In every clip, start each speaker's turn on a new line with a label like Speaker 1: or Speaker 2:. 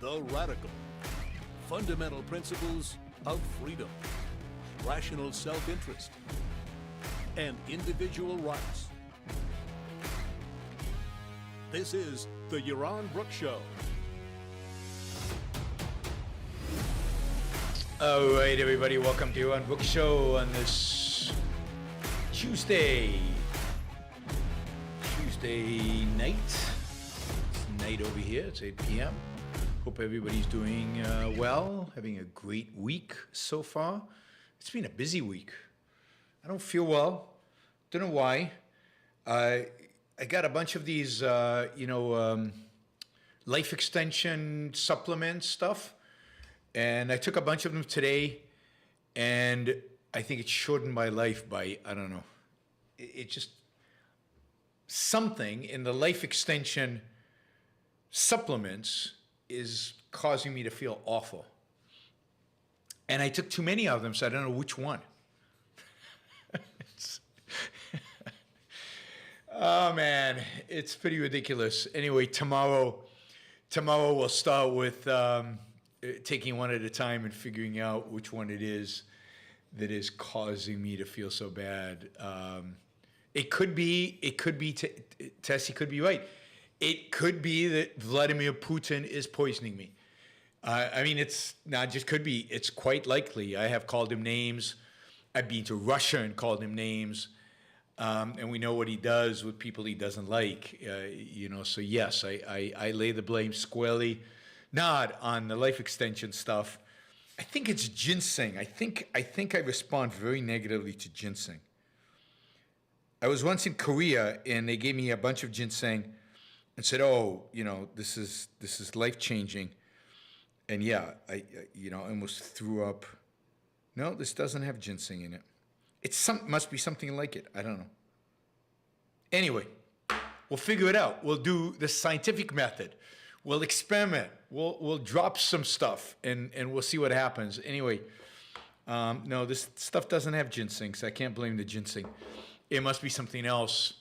Speaker 1: the radical. Fundamental principles of freedom, rational self-interest, and individual rights. This is the Yaron Brook Show.
Speaker 2: All right, everybody, welcome to Yaron Brook Show on this Tuesday night. It's night over here. It's 8 p.m. Hope everybody's doing well, having a great week so far. It's been a busy week. I don't feel well. Don't know why. I got a bunch of these, life extension supplement stuff, and I took a bunch of them today, and I think it shortened my life by, I don't know, it just, something in the life extension supplements is causing me to feel awful. And I took too many of them, so I don't know which one. Oh man, it's pretty ridiculous. Anyway, tomorrow we'll start with taking one at a time and figuring out which one it is that is causing me to feel so bad. It could be, Tessie could be right. It could be that Vladimir Putin is poisoning me. It's not just could be, it's quite likely. I have called him names. I've been to Russia and called him names. And we know what he does with people he doesn't like, so yes, I lay the blame squarely, not on the life extension stuff. I think it's ginseng. I think I respond very negatively to ginseng. I was once in Korea and they gave me a bunch of ginseng and said, this is life-changing. And yeah, I almost threw up. No, this doesn't have ginseng in it. Must be something like it. I don't know. Anyway, we'll figure it out. We'll do the scientific method. We'll experiment. We'll drop some stuff and we'll see what happens. Anyway, no, this stuff doesn't have ginseng, so I can't blame the ginseng. It must be something else.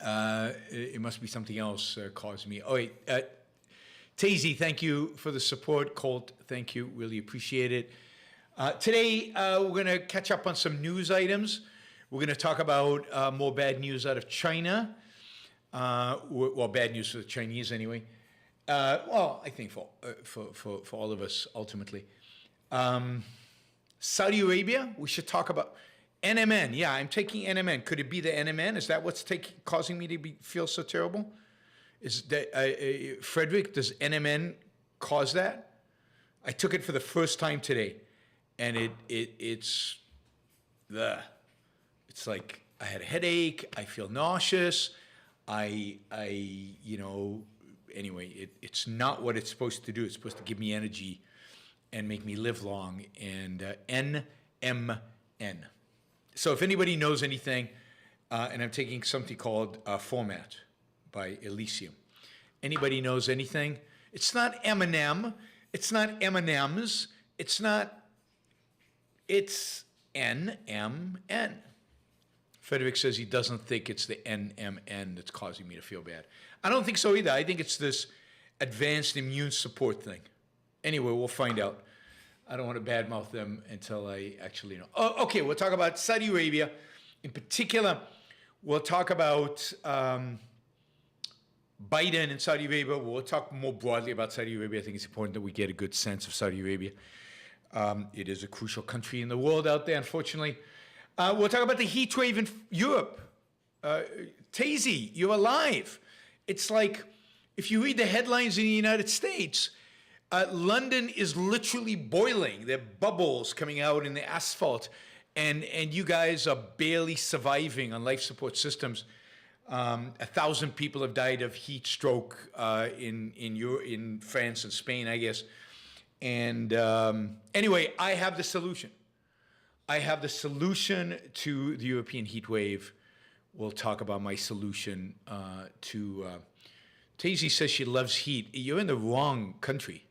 Speaker 2: It must be something else causing me. Oh, wait. Tazy, thank you for the support. Colt, thank you. Really appreciate it. Today, we're going to catch up on some news items. We're going to talk about more bad news out of China. Well, bad news for the Chinese anyway. I think for all of us, ultimately. Saudi Arabia, we should talk about. NMN, yeah, I'm taking NMN. Could it be the NMN? Is that what's causing me to feel so terrible? Is that, Frederick, does NMN cause that? I took it for the first time today. And it's like I had a headache. I feel nauseous. Anyway, it's not what it's supposed to do. It's supposed to give me energy and make me live long. And NMN. So if anybody knows anything, and I'm taking something called Format by Elysium. Anybody knows anything? It's not M&M. It's not M&M's. It's not. It's NMN. Frederick says he doesn't think it's the NMN that's causing me to feel bad. I don't think so either. I think it's this advanced immune support thing. Anyway, we'll find out. I don't want to badmouth them until I actually know. Oh, okay, we'll talk about Saudi Arabia. In particular, we'll talk about Biden and Saudi Arabia. We'll talk more broadly about Saudi Arabia. I think it's important that we get a good sense of Saudi Arabia. It is a crucial country in the world out there, unfortunately. We'll talk about the heat wave in Europe. Tazy, you're alive. It's like, if you read the headlines in the United States, London is literally boiling. There are bubbles coming out in the asphalt, and you guys are barely surviving on life support systems. 1,000 people have died of heat stroke in France and Spain, I guess. And anyway, I have the solution. I have the solution to the European heat wave. We'll talk about my solution to. Tazy says she loves heat. You're in the wrong country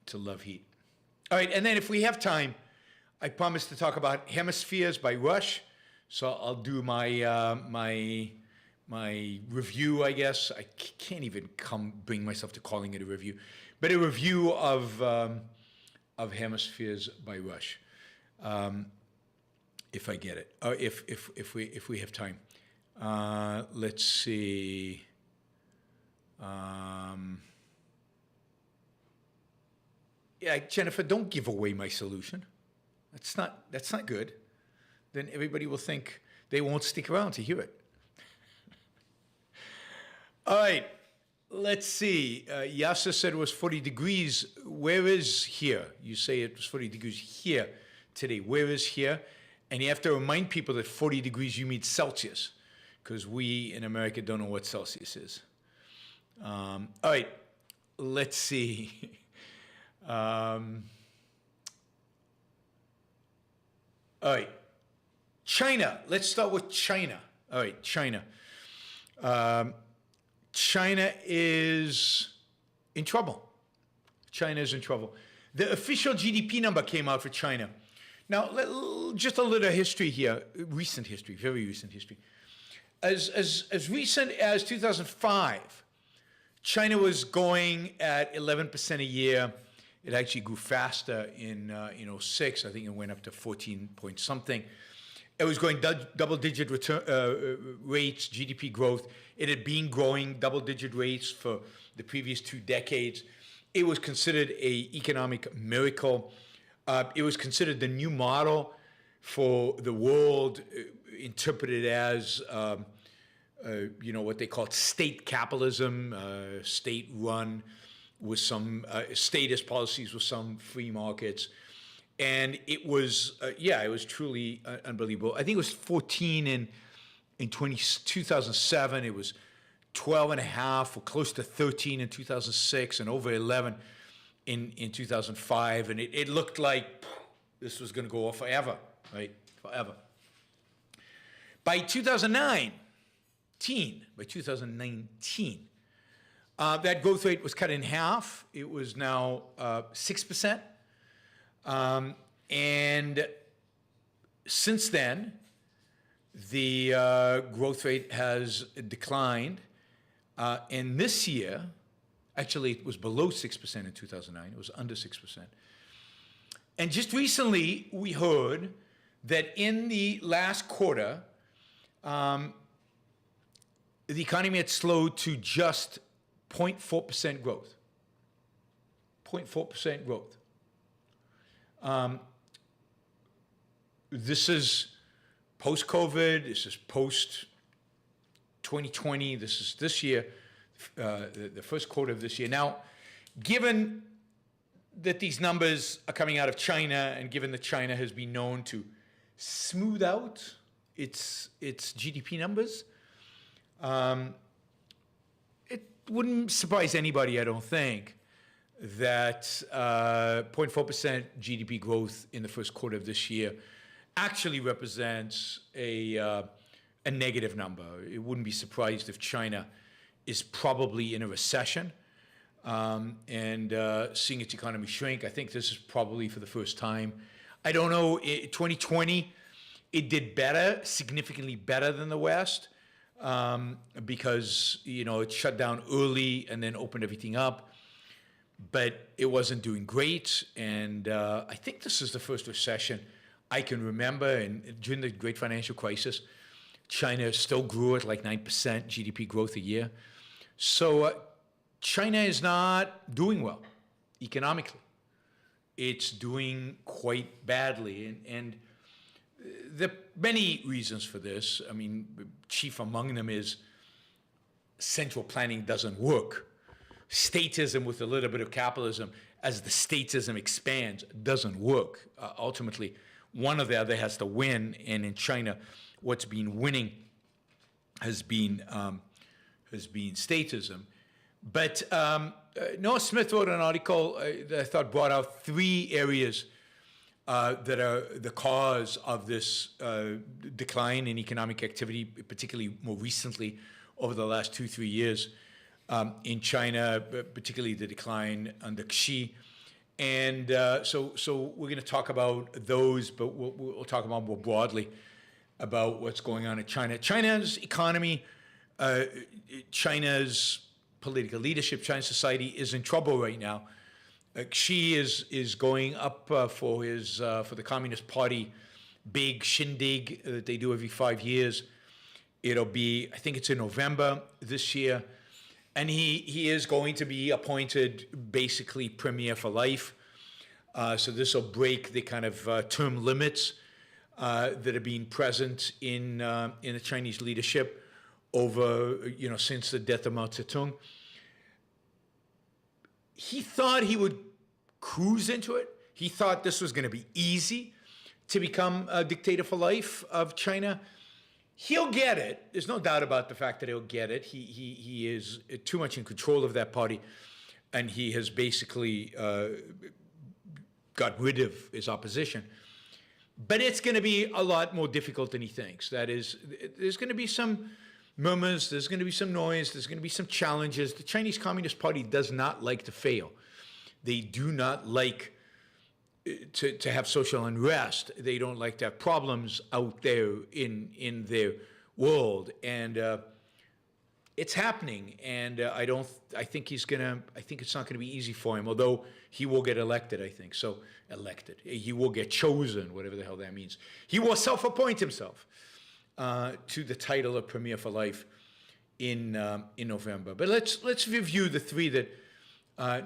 Speaker 2: to love heat. All right, and then if we have time, I promised to talk about Hemispheres by Rush. So I'll do my my review, I guess. I can't even bring myself to calling it a review, but a review of Hemispheres by Rush, if I get it, or if we have time. Let's see. Yeah, Jennifer, don't give away my solution. That's not good. Then everybody will think they won't stick around to hear it. All right, let's see. Yasa said it was 40 degrees. Where is here? You say it was 40 degrees here today. Where is here? And you have to remind people that 40 degrees, you mean Celsius, because we in America don't know what Celsius is. All right, let's see. All right, China. Let's start with China. All right, China. China is in trouble. China is in trouble. The official GDP number came out for China. Now, just a little history here, recent history, very recent history. As recent as 2005, China was going at 11% a year. It actually grew faster in 06. I think it went up to 14 point something. It was going double-digit rates, GDP growth. It had been growing double-digit rates for the previous 2 decades. It was considered an economic miracle. It was considered the new model for the world, interpreted as, what they called state capitalism, state-run with some statist policies with some free markets. And it was, it was truly unbelievable. I think it was 14 in 2007. It was 12 and a half, or close to 13 in 2006, and over 11 in 2005. And it looked like this was going to go on forever, right? Forever. By 2019, that growth rate was cut in half. It was now 6%. And since then, the growth rate has declined. And this year, actually, it was below 6% in 2009. It was under 6%. And just recently, we heard that in the last quarter, the economy had slowed to just 0.4% growth. 0.4% growth. This is post-COVID. This is post-2020. This is this year, the first quarter of this year. Now, given that these numbers are coming out of China, and given that China has been known to smooth out its GDP numbers, it wouldn't surprise anybody, I don't think, that 0.4% GDP growth in the first quarter of this year actually represents a negative number. It wouldn't be surprised if China is probably in a recession and seeing its economy shrink. I think this is probably for the first time. I don't know, 2020, it did better, significantly better than the West, because, it shut down early and then opened everything up. But it wasn't doing great, and I think this is the first recession I can remember. And during the Great Financial Crisis, China still grew at like 9% GDP growth a year. So China is not doing well economically. It's doing quite badly, and there are many reasons for this. I mean, chief among them is central planning doesn't work. Statism with a little bit of capitalism, as the statism expands, doesn't work. Ultimately, one or the other has to win, and in China, what's been winning has been statism. But Noah Smith wrote an article that I thought brought out 3 areas that are the cause of this decline in economic activity, particularly more recently over the last 2-3 years. In China, particularly the decline under Xi. And so we're going to talk about those, but we'll talk about more broadly about what's going on in China. China's economy China's political leadership, Chinese society is in trouble right now. Xi is going up for the Communist Party big shindig that they do every 5 years. It'll be, I think it's in November this year. And he is going to be appointed basically premier for life. So this will break the kind of term limits that have been present in the Chinese leadership over, since the death of Mao Zedong. He thought he would cruise into it. He thought this was going to be easy to become a dictator for life of China. He'll get it. There's no doubt about the fact that he'll get it. He is too much in control of that party, and he has basically got rid of his opposition. But it's going to be a lot more difficult than he thinks. That is, there's going to be some murmurs, there's going to be some noise, there's going to be some challenges. The Chinese Communist Party does not like to fail. They do not like to have social unrest. They don't like to have problems out there in their world. And it's happening. And I think it's not going to be easy for him, although he will get elected, I think. So elected. He will get chosen, whatever the hell that means. He will self-appoint himself to the title of Premier for Life in November. But let's review the three that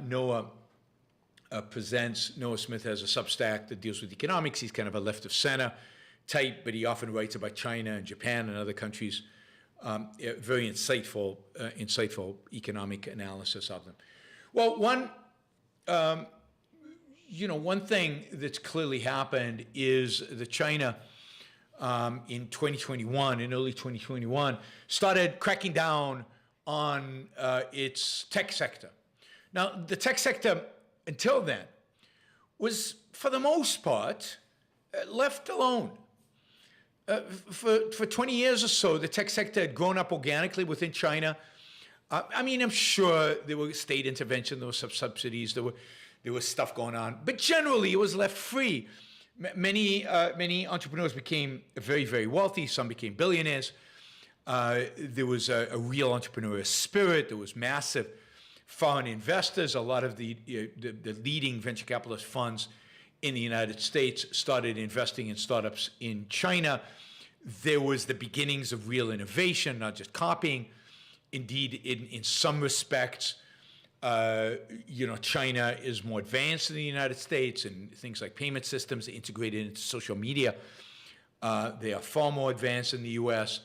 Speaker 2: Noah presents. Noah Smith has a Substack that deals with economics. He's kind of a left of center type, but he often writes about China and Japan and other countries. Very insightful economic analysis of them. Well, one thing that's clearly happened is that China in 2021, in early 2021, started cracking down on its tech sector. Now, the tech sector, until then, was, for the most part, left alone. For 20 years or so, the tech sector had grown up organically within China. I'm sure there were state intervention, there were some subsidies, there was stuff going on, but generally it was left free. Many entrepreneurs became very, very wealthy. Some became billionaires. There was a real entrepreneurial spirit. There was massive foreign investors. A lot of the leading venture capitalist funds in the United States started investing in startups in China. There was the beginnings of real innovation, not just copying. Indeed, in some respects, China is more advanced than the United States in things like payment systems integrated into social media. They are far more advanced in the U.S.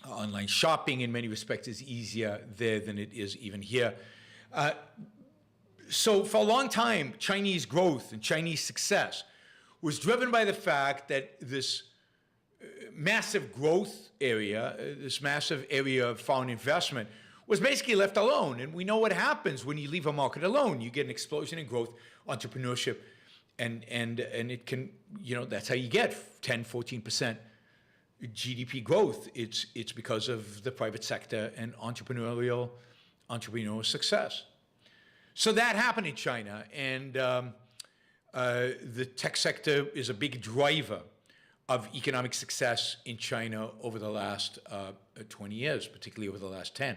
Speaker 2: Online shopping, in many respects, is easier there than it is even here. So for a long time, Chinese growth and Chinese success was driven by the fact that this massive growth area, this massive area of foreign investment, was basically left alone. And we know what happens when you leave a market alone. You get an explosion in growth, entrepreneurship, and it can, that's how you get 10, 14% GDP growth. It's because of the private sector and entrepreneurial success. So that happened in China, and the tech sector is a big driver of economic success in China over the last 20 years, particularly over the last 10.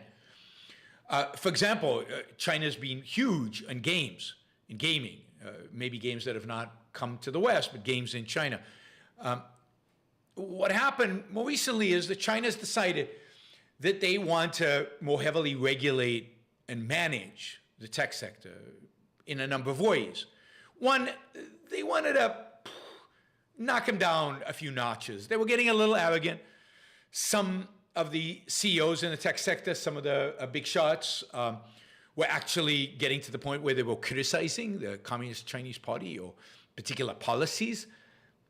Speaker 2: For example, China's been huge in games, in gaming, maybe games that have not come to the West, but games in China. What happened more recently is that China's decided that they want to more heavily regulate and manage the tech sector in a number of ways. One, they wanted to knock them down a few notches. They were getting a little arrogant. Some of the CEOs in the tech sector, some of the big shots, were actually getting to the point where they were criticizing the Communist Chinese Party or particular policies.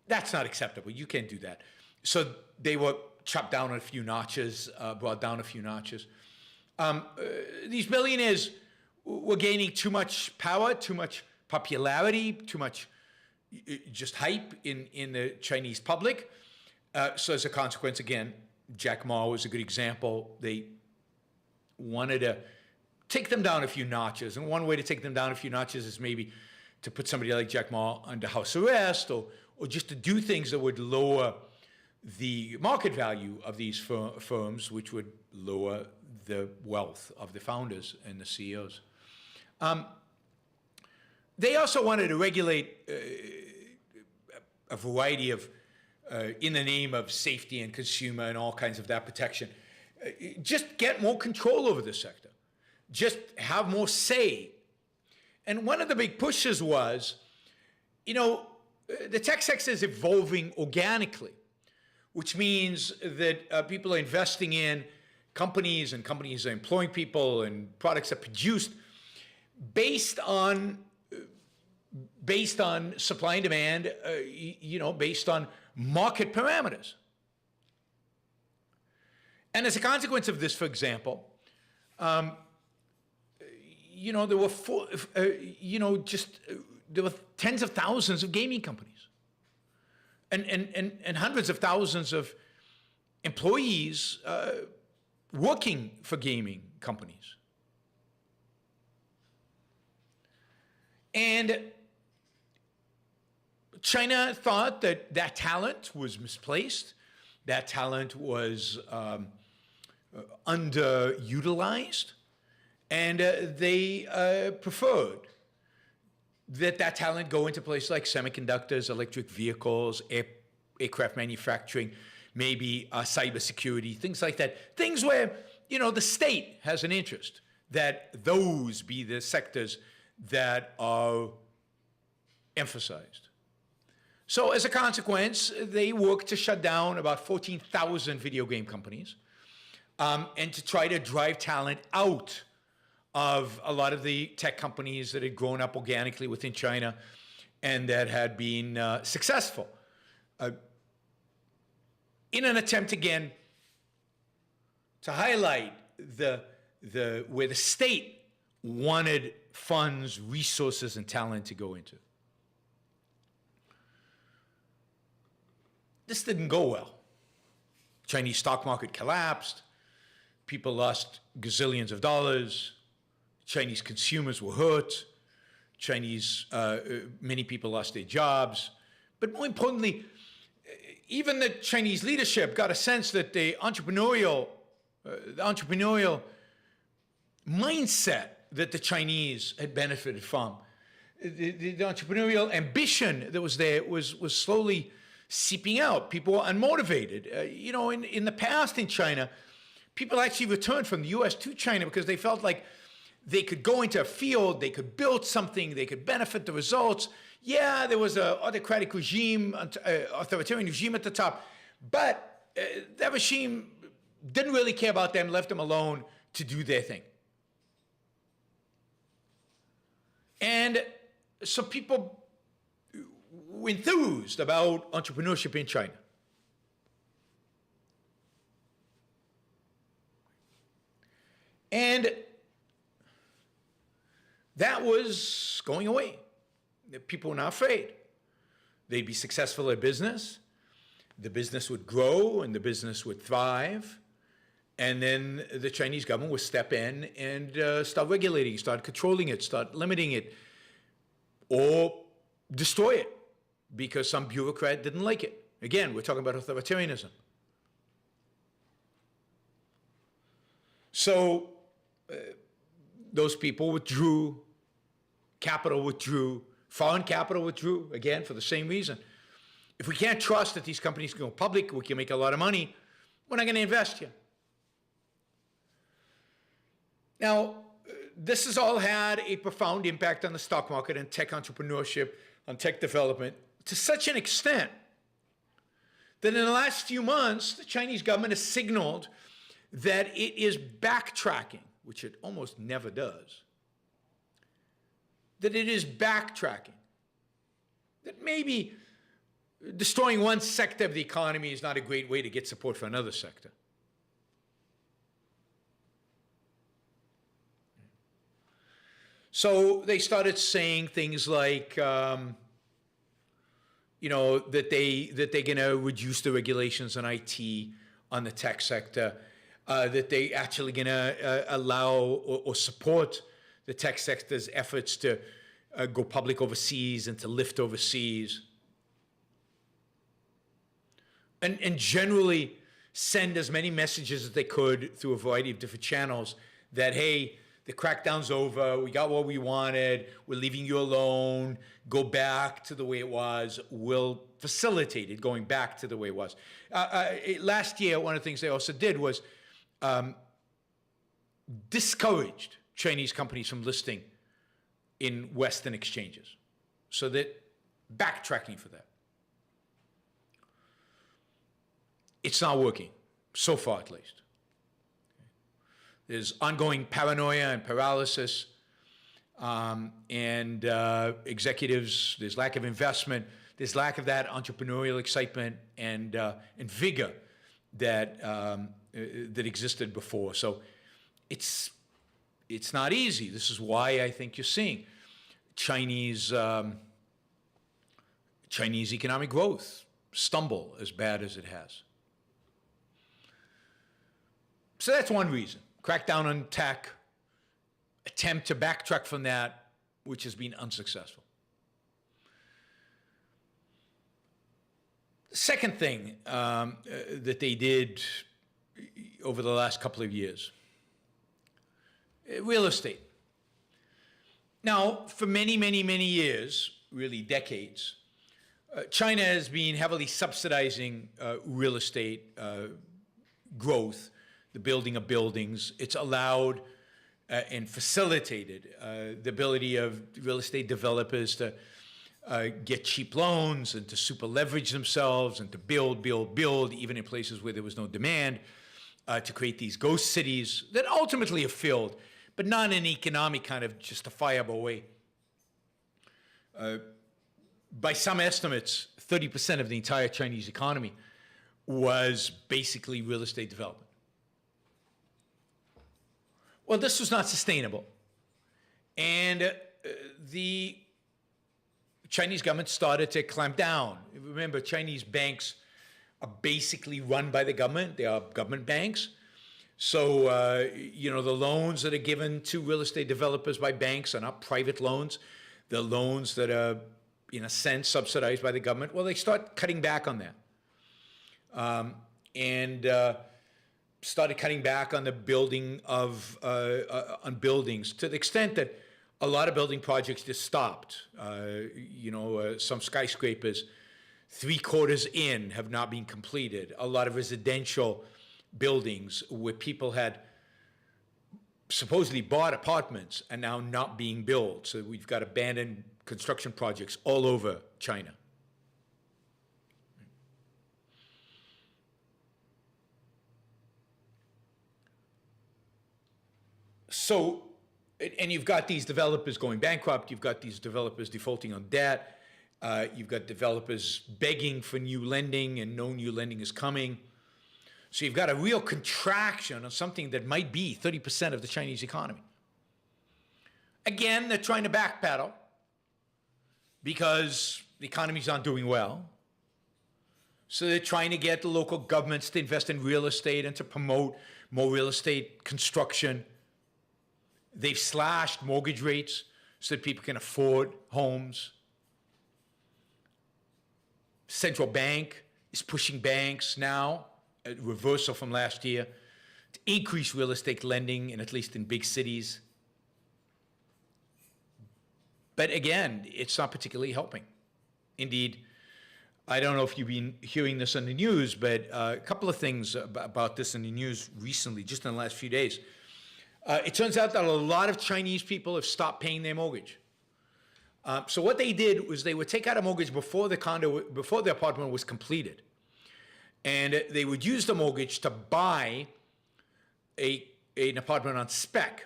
Speaker 2: That's not acceptable. You can't do that. So they were chopped down a few notches, brought down a few notches. These billionaires were gaining too much power, too much popularity, too much just hype in the Chinese public. So as a consequence, again, Jack Ma was a good example. They wanted to take them down a few notches. And one way to take them down a few notches is maybe to put somebody like Jack Ma under house arrest or just to do things that would lower the market value of these firms, which would lower the wealth of the founders and the CEOs. They also wanted to regulate a variety of, in the name of safety and consumer and all kinds of that protection. Just get more control over the sector. Just have more say. And one of the big pushes was, the tech sector is evolving organically, which means that people are investing in companies, and companies are employing people, and products are produced based on supply and demand, based on market parameters. And as a consequence of this, for example, there were there were tens of thousands of gaming companies, and hundreds of thousands of employees working for gaming companies. And China thought that that talent was misplaced, that talent was underutilized, and they preferred that talent go into places like semiconductors, electric vehicles, aircraft manufacturing, maybe cybersecurity, things like that. Things where, the state has an interest, that those be the sectors that are emphasized. So as a consequence, they worked to shut down about 14,000 video game companies and to try to drive talent out of a lot of the tech companies that had grown up organically within China and that had been successful. In an attempt, again, to highlight where the state wanted funds, resources, and talent to go into. This didn't go well. Chinese stock market collapsed. People lost gazillions of dollars. Chinese consumers were hurt. Many people lost their jobs. But more importantly, even the Chinese leadership got a sense that the entrepreneurial mindset that the Chinese had benefited from, the entrepreneurial ambition that was there was slowly seeping out. People were unmotivated. In the past in China, people actually returned from the US to China because they felt like they could go into a field, they could build something, they could benefit the results. Yeah, there was an autocratic regime, authoritarian regime at the top, but that regime didn't really care about them, left them alone to do their thing. And so people were enthused about entrepreneurship in China. And that was going away. People were not afraid. They'd be successful at business. The business would grow and the business would thrive. And then the Chinese government would step in and start regulating, start controlling it, start limiting it, or destroy it because some bureaucrat didn't like it. Again, we're talking about authoritarianism. So those people withdrew, capital withdrew, foreign capital withdrew, again, for the same reason. If we can't trust that these companies can go public, we can make a lot of money, we're not going to invest here. Now, this has all had a profound impact on the stock market and tech entrepreneurship, on tech development, to such an extent that in the last few months, the Chinese government has signaled that it is backtracking, which it almost never does, that it is backtracking, that maybe destroying one sector of the economy is not a great way to get support for another sector. So they started saying things like, that they're going to reduce the regulations on IT, on the tech sector, that they actually going to allow or support the tech sector's efforts to go public overseas and to lift overseas. and generally send as many messages as they could through a variety of different channels that, hey, the crackdown's over, we got what we wanted, we're leaving you alone, go back to the way it was, we'll facilitate it going back to the way it was. Last year, one of the things they also did was discouraged Chinese companies from listing in Western exchanges. So that backtracking for that. It's not working, so far at least. There's ongoing paranoia and paralysis, and executives, there's lack of investment, there's lack of that entrepreneurial excitement and vigor that existed before. So it's not easy. This is why I think you're seeing Chinese economic growth stumble as bad as it has. So that's one reason. Crackdown on tech, attempt to backtrack from that, which has been unsuccessful. The second thing that they did over the last couple of years, real estate. Now, for many, many, many years, really decades, China has been heavily subsidizing real estate growth, the building of buildings. It's allowed and facilitated the ability of real estate developers to get cheap loans and to super leverage themselves and to build, even in places where there was no demand, to create these ghost cities that ultimately are filled, but not in an economic kind of justifiable way. By some estimates, 30% of the entire Chinese economy was basically real estate development. Well, this was not sustainable. And the Chinese government started to clamp down. Remember, Chinese banks are basically run by the government. They are government banks. So, the loans that are given to real estate developers by banks are not private loans. They're loans that are, in a sense, subsidized by the government. Well, they start cutting back on that. Started cutting back on the building of on buildings to the extent that a lot of building projects just stopped. Some skyscrapers, 3/4 in, have not been completed. A lot of residential buildings where people had supposedly bought apartments are now not being built. So we've got abandoned construction projects all over China. So, and you've got these developers going bankrupt, you've got these developers defaulting on debt, you've got developers begging for new lending and no new lending is coming. So you've got a real contraction of something that might be 30% of the Chinese economy. Again, they're trying to backpedal because the economy's not doing well. So they're trying to get the local governments to invest in real estate and to promote more real estate construction. They've slashed mortgage rates so that people can afford homes. Central bank is pushing banks now, a reversal from last year, to increase real estate lending, at least in big cities. But again, it's not particularly helping. Indeed, I don't know if you've been hearing this on the news, but a couple of things about this in the news recently, just in the last few days. It turns out that a lot of Chinese people have stopped paying their mortgage. So what they did was they would take out a mortgage before the apartment was completed. And they would use the mortgage to buy an apartment on spec.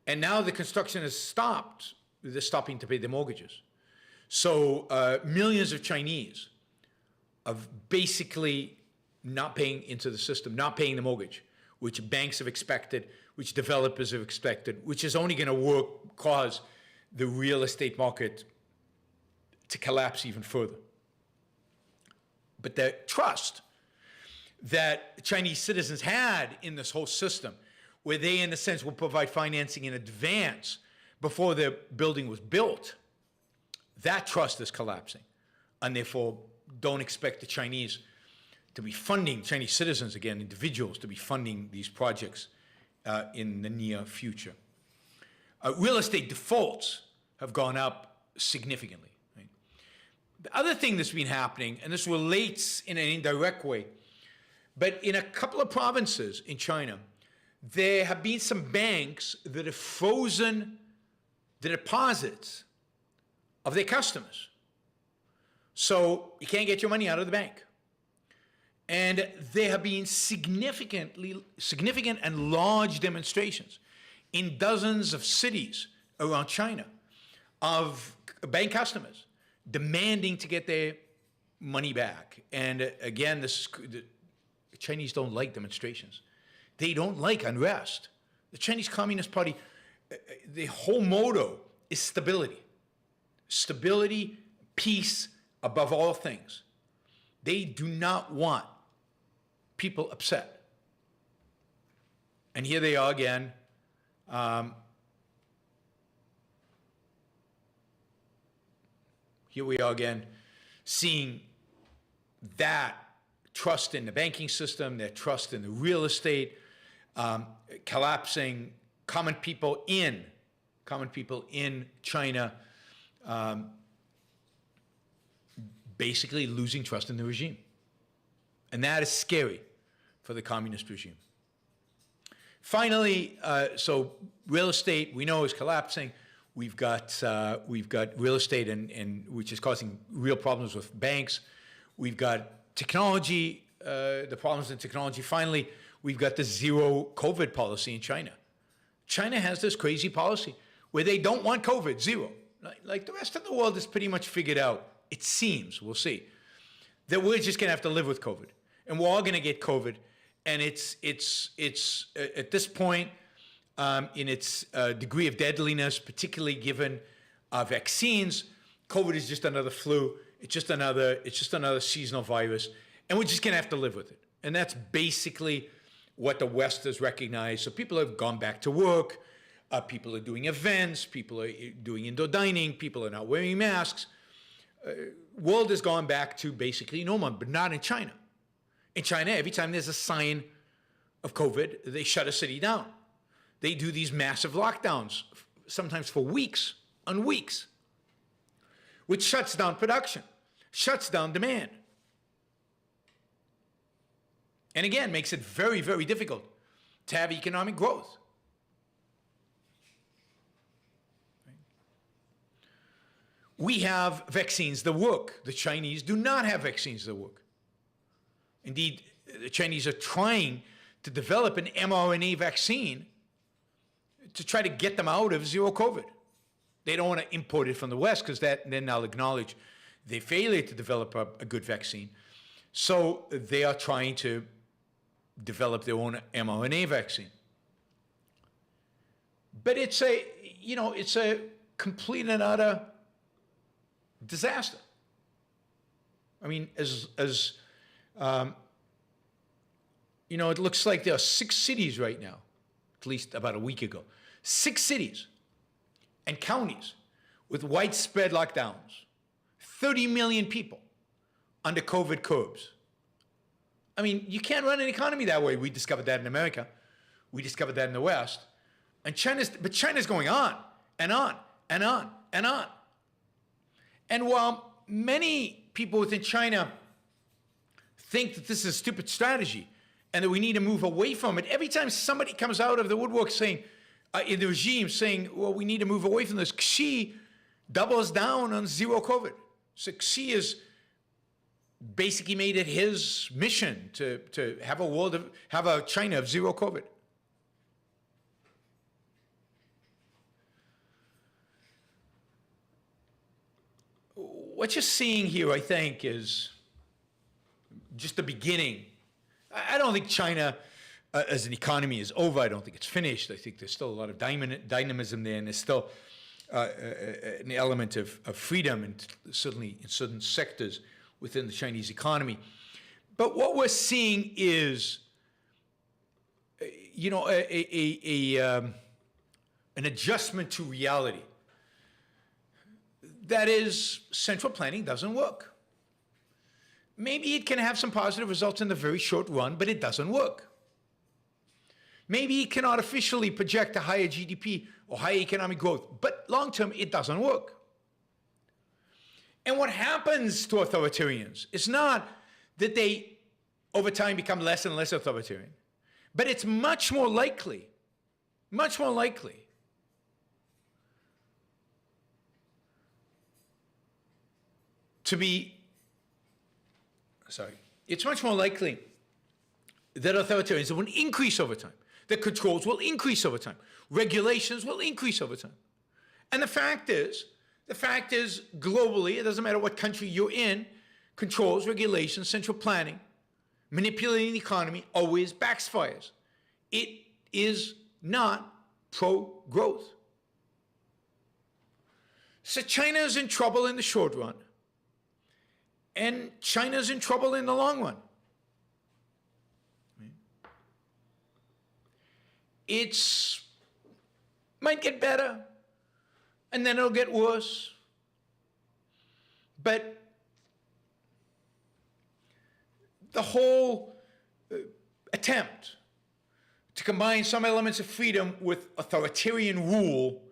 Speaker 2: And now the construction has stopped. They're stopping to pay their mortgages. So millions of Chinese are basically not paying into the system, not paying the mortgage, which banks have expected, which developers have expected, which is only going to cause the real estate market to collapse even further. But the trust that Chinese citizens had in this whole system, where they, in a sense, will provide financing in advance before the building was built, that trust is collapsing. And therefore, don't expect the Chinese to be funding, Chinese citizens, again, individuals, to be funding these projects in the near future. Real estate defaults have gone up significantly. Right? The other thing that's been happening, and this relates in an indirect way, but in a couple of provinces in China, there have been some banks that have frozen the deposits of their customers. So you can't get your money out of the bank. And there have been significant and large demonstrations in dozens of cities around China of bank customers demanding to get their money back. And again, the Chinese don't like demonstrations. They don't like unrest. The Chinese Communist Party, the whole motto is stability. Stability, peace, above all things. They do not want people upset. And here they are again. Here we are again, seeing that trust in the banking system, their trust in the real estate, collapsing. Common people in China basically losing trust in the regime. And that is scary for the communist regime. Finally, so real estate we know is collapsing. We've got real estate and which is causing real problems with banks. We've got technology, the problems in technology. Finally, we've got the zero COVID policy in China. China has this crazy policy where they don't want COVID, zero. Like the rest of the world is pretty much figured out, it seems, we'll see, that we're just gonna have to live with COVID. And we're all gonna get COVID. And it's at this point, in its degree of deadliness, particularly given vaccines, COVID is just another flu. It's just another seasonal virus, and we're just gonna have to live with it. And that's basically what the West has recognized. So people have gone back to work. People are doing events. People are doing indoor dining. People are not wearing masks. World has gone back to basically normal, but not in China. In China, every time there's a sign of COVID, they shut a city down. They do these massive lockdowns, sometimes for weeks on weeks, which shuts down production, shuts down demand. And again, makes it very, very difficult to have economic growth. We have vaccines that work. The Chinese do not have vaccines that work. Indeed, the Chinese are trying to develop an mRNA vaccine to try to get them out of zero COVID. They don't want to import it from the West because then they'll acknowledge their failure to develop a good vaccine. So they are trying to develop their own mRNA vaccine. But it's a complete and utter disaster. I mean, it looks like there are 6 cities right now, at least about a week ago, 6 cities and counties with widespread lockdowns, 30 million people under COVID curbs. I mean, you can't run an economy that way. We discovered that in America. We discovered that in the West. And China's going on and on and on and on. And while many people within China think that this is a stupid strategy and that we need to move away from it, every time somebody comes out of the woodwork saying, in the regime saying, well, we need to move away from this, Xi doubles down on zero COVID. So Xi has basically made it his mission to have a China of zero COVID. What you're seeing here, I think, is just the beginning. I don't think China as an economy is over. I don't think it's finished. I think there's still a lot of dynamism there, and there's still an element of freedom, and certainly in certain sectors within the Chinese economy. But what we're seeing is, an adjustment to reality. That is, central planning doesn't work. maybe it can have some positive results in the very short run, but it doesn't work. Maybe it can artificially project a higher GDP or higher economic growth, but long term, it doesn't work. And what happens to authoritarians is not that they, over time, become less and less authoritarian, but it's much more likely to be, it's much more likely that authoritarianism will increase over time, that controls will increase over time, regulations will increase over time. And the fact is, globally, it doesn't matter what country you're in, controls, regulations, central planning, manipulating the economy always backfires. It is not pro-growth. So China is in trouble in the short run, and China's in trouble in the long run. It's might get better, and then it'll get worse. But the whole attempt to combine some elements of freedom with authoritarian rule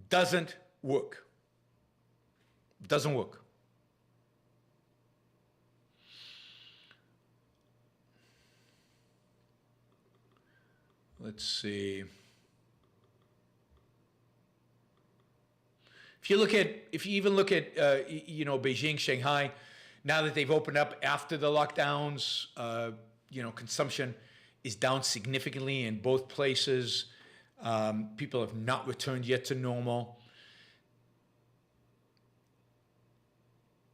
Speaker 2: doesn't work. Doesn't work. Let's see. If you even look at Beijing, Shanghai, now that they've opened up after the lockdowns, consumption is down significantly in both places. People have not returned yet to normal.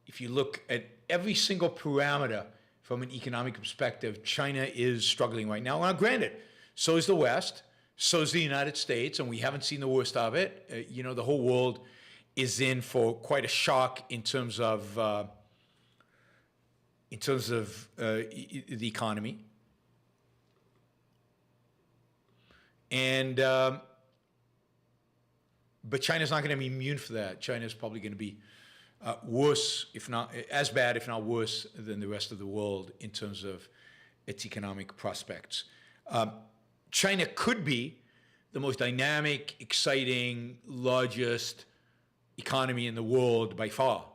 Speaker 2: If you look at every single parameter from an economic perspective, China is struggling right now. Now, granted, so is the West, so is the United States, and we haven't seen the worst of it. The whole world is in for quite a shock in terms of the economy. And but China's not going to be immune for that. China's probably going to be worse, if not as bad, if not worse, than the rest of the world in terms of its economic prospects. China could be the most dynamic, exciting, largest economy in the world by far.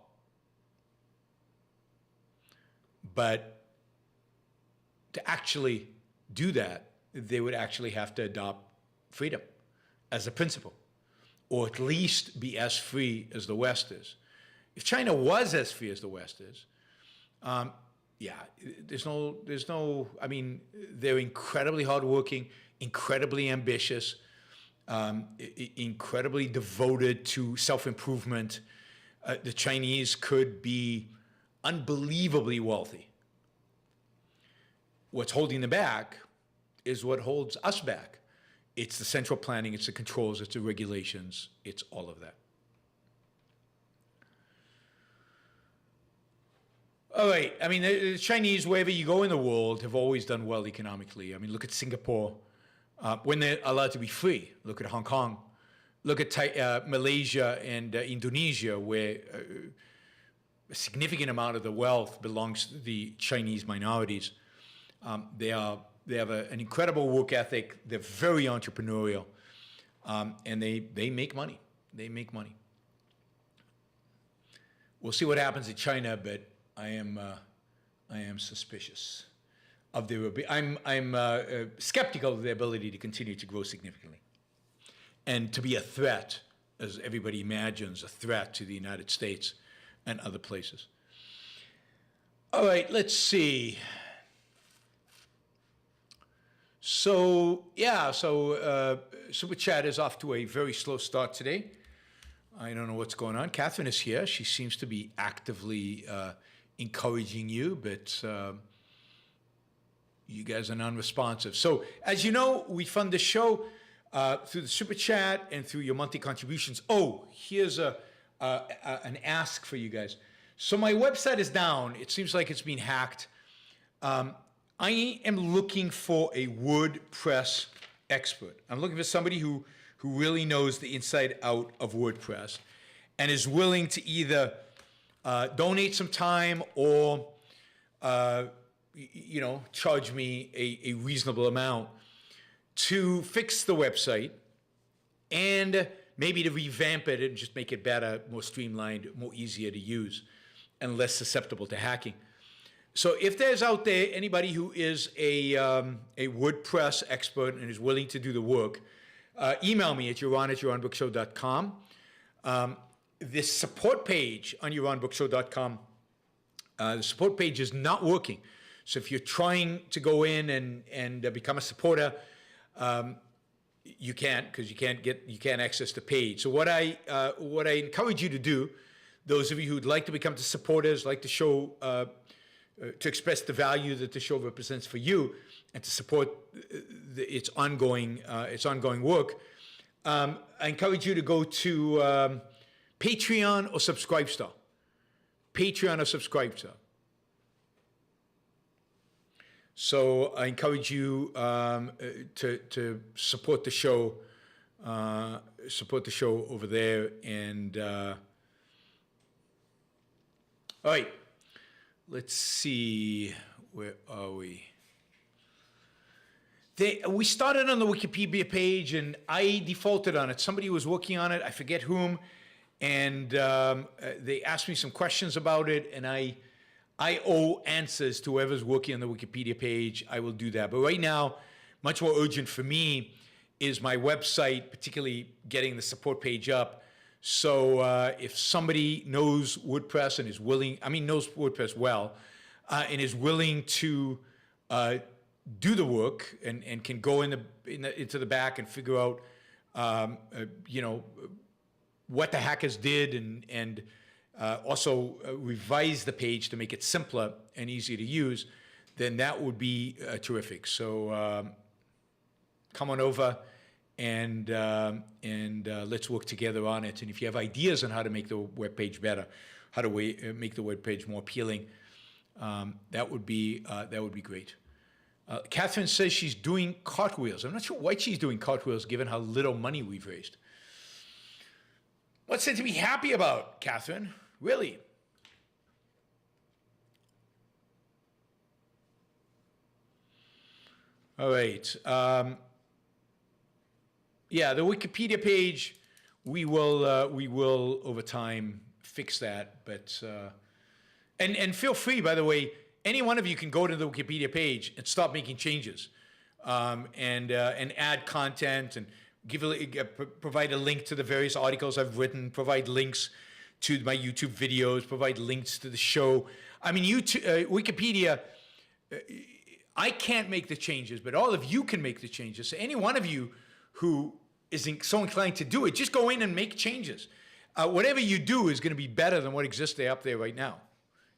Speaker 2: But to actually do that, they would actually have to adopt freedom as a principle, or at least be as free as the West is. If China was as free as the West is, they're incredibly hardworking, incredibly ambitious, incredibly devoted to self-improvement. The Chinese could be unbelievably wealthy. What's holding them back is what holds us back. It's the central planning, it's the controls, it's the regulations, it's all of that. All right, the Chinese, wherever you go in the world, have always done well economically. Look at Singapore, when they're allowed to be free. Look at Hong Kong. Look at Malaysia and Indonesia, where a significant amount of the wealth belongs to the Chinese minorities. They have an incredible work ethic. They're very entrepreneurial, and they make money. They make money. We'll see what happens in China, but I am suspicious of their. I'm skeptical of their ability to continue to grow significantly, and to be a threat, as everybody imagines, a threat to the United States and other places. All right, let's see. So Super Chat is off to a very slow start today. I don't know what's going on. Catherine is here. She seems to be actively encouraging you, but you guys are non-responsive. So as you know, we fund the show through the Super Chat and through your monthly contributions. Oh, here's an ask for you guys. So my website is down. It seems like it's been hacked. I am looking for a WordPress expert. I'm looking for somebody who really knows the inside out of WordPress and is willing to either donate some time or charge me a reasonable amount to fix the website and maybe to revamp it and just make it better, more streamlined, more easier to use, and less susceptible to hacking. So if there's out there anybody who is a WordPress expert and is willing to do the work, email me at yaron@yaronbrookshow.com. This support page on yaronbrookshow.com, the support page is not working. So if you're trying to go in and become a supporter, you can't, because you can't access the page. So what I encourage you to do, those of you who'd like to become the supporters, like to show to express the value that the show represents for you, and to support its ongoing work, I encourage you to go to Patreon or Subscribestar. Patreon or Subscribestar. So I encourage you to support the show. Support the show over there. And all right, let's see, where are we? We started on the Wikipedia page, and I defaulted on it. Somebody was working on it, I forget whom, and they asked me some questions about it, and I owe answers to whoever's working on the Wikipedia page. I will do that. But right now, much more urgent for me is my website, particularly getting the support page up. So if somebody knows WordPress and is willing, knows WordPress well, and is willing to do the work and can go into the back and figure out, what the hackers did and also revise the page to make it simpler and easier to use, then that would be terrific. So come on over and let's work together on it. And if you have ideas on how to make the web page better, how to make the web page more appealing, that would be great. Catherine says she's doing cartwheels. I'm not sure why she's doing cartwheels given how little money we've raised. What's there to be happy about, Catherine? Really? All right. Yeah, the Wikipedia page, we will over time fix that. But and feel free, by the way, any one of you can go to the Wikipedia page and start making changes, and add content and provide a link to the various articles I've written, provide links to my YouTube videos, provide links to the show. Wikipedia, I can't make the changes, but all of you can make the changes. So any one of you who is so inclined to do it, just go in and make changes. Whatever you do is going to be better than what exists up there right now.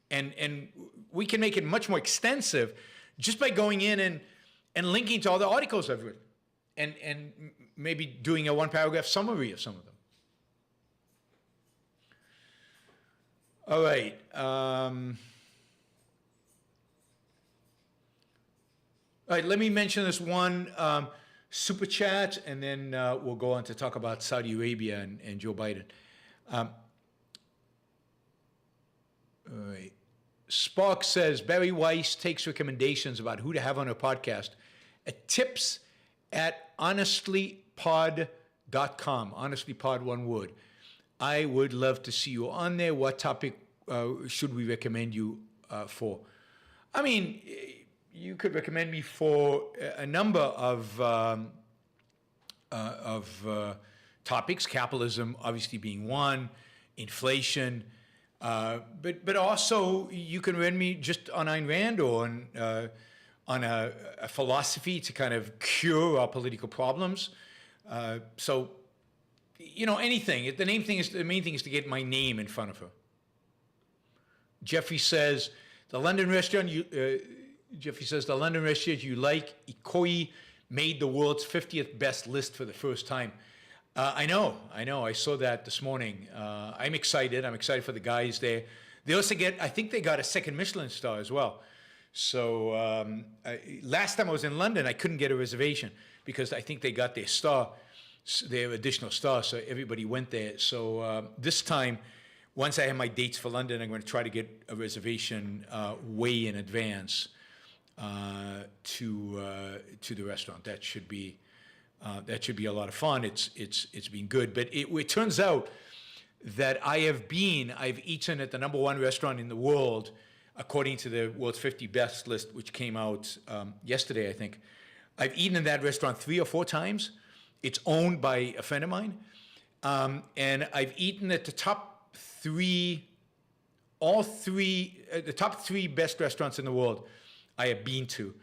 Speaker 2: And we can make it much more extensive just by going in and linking to all the articles I've written and maybe doing a one-paragraph summary of some of them. All right. All right, let me mention this one super chat, and then we'll go on to talk about Saudi Arabia and Joe Biden. All right. Spark says, Barry Weiss takes recommendations about who to have on her podcast at tips@honestlypod.com. Honestlypod, one word. I would love to see you on there. What topic should we recommend you for? I mean, you could recommend me for a number of topics, capitalism obviously being one, inflation, but also you can recommend me just on Ayn Rand or on a philosophy to kind of cure our political problems. So, anything. The main thing is to get my name in front of her. Jeffrey says, the London restaurant you like, Ikoyi, made the world's 50th best list for the first time. I know. I saw that this morning. I'm excited. I'm excited for the guys there. They also I think they got a second Michelin star as well. So last time I was in London, I couldn't get a reservation because I think they got their additional star. So everybody went there. So this time once I have my dates for London, I'm going to try to get a reservation way in advance to the restaurant. That should be a lot of fun. It's been good, but it turns out that I've eaten at the #1 restaurant in the world, according to the world's 50 best list, which came out yesterday, I think. I've eaten in that restaurant 3 or 4 times. It's owned by a friend of mine. And I've eaten at the top 3, the top 3 best restaurants in the world I have been to.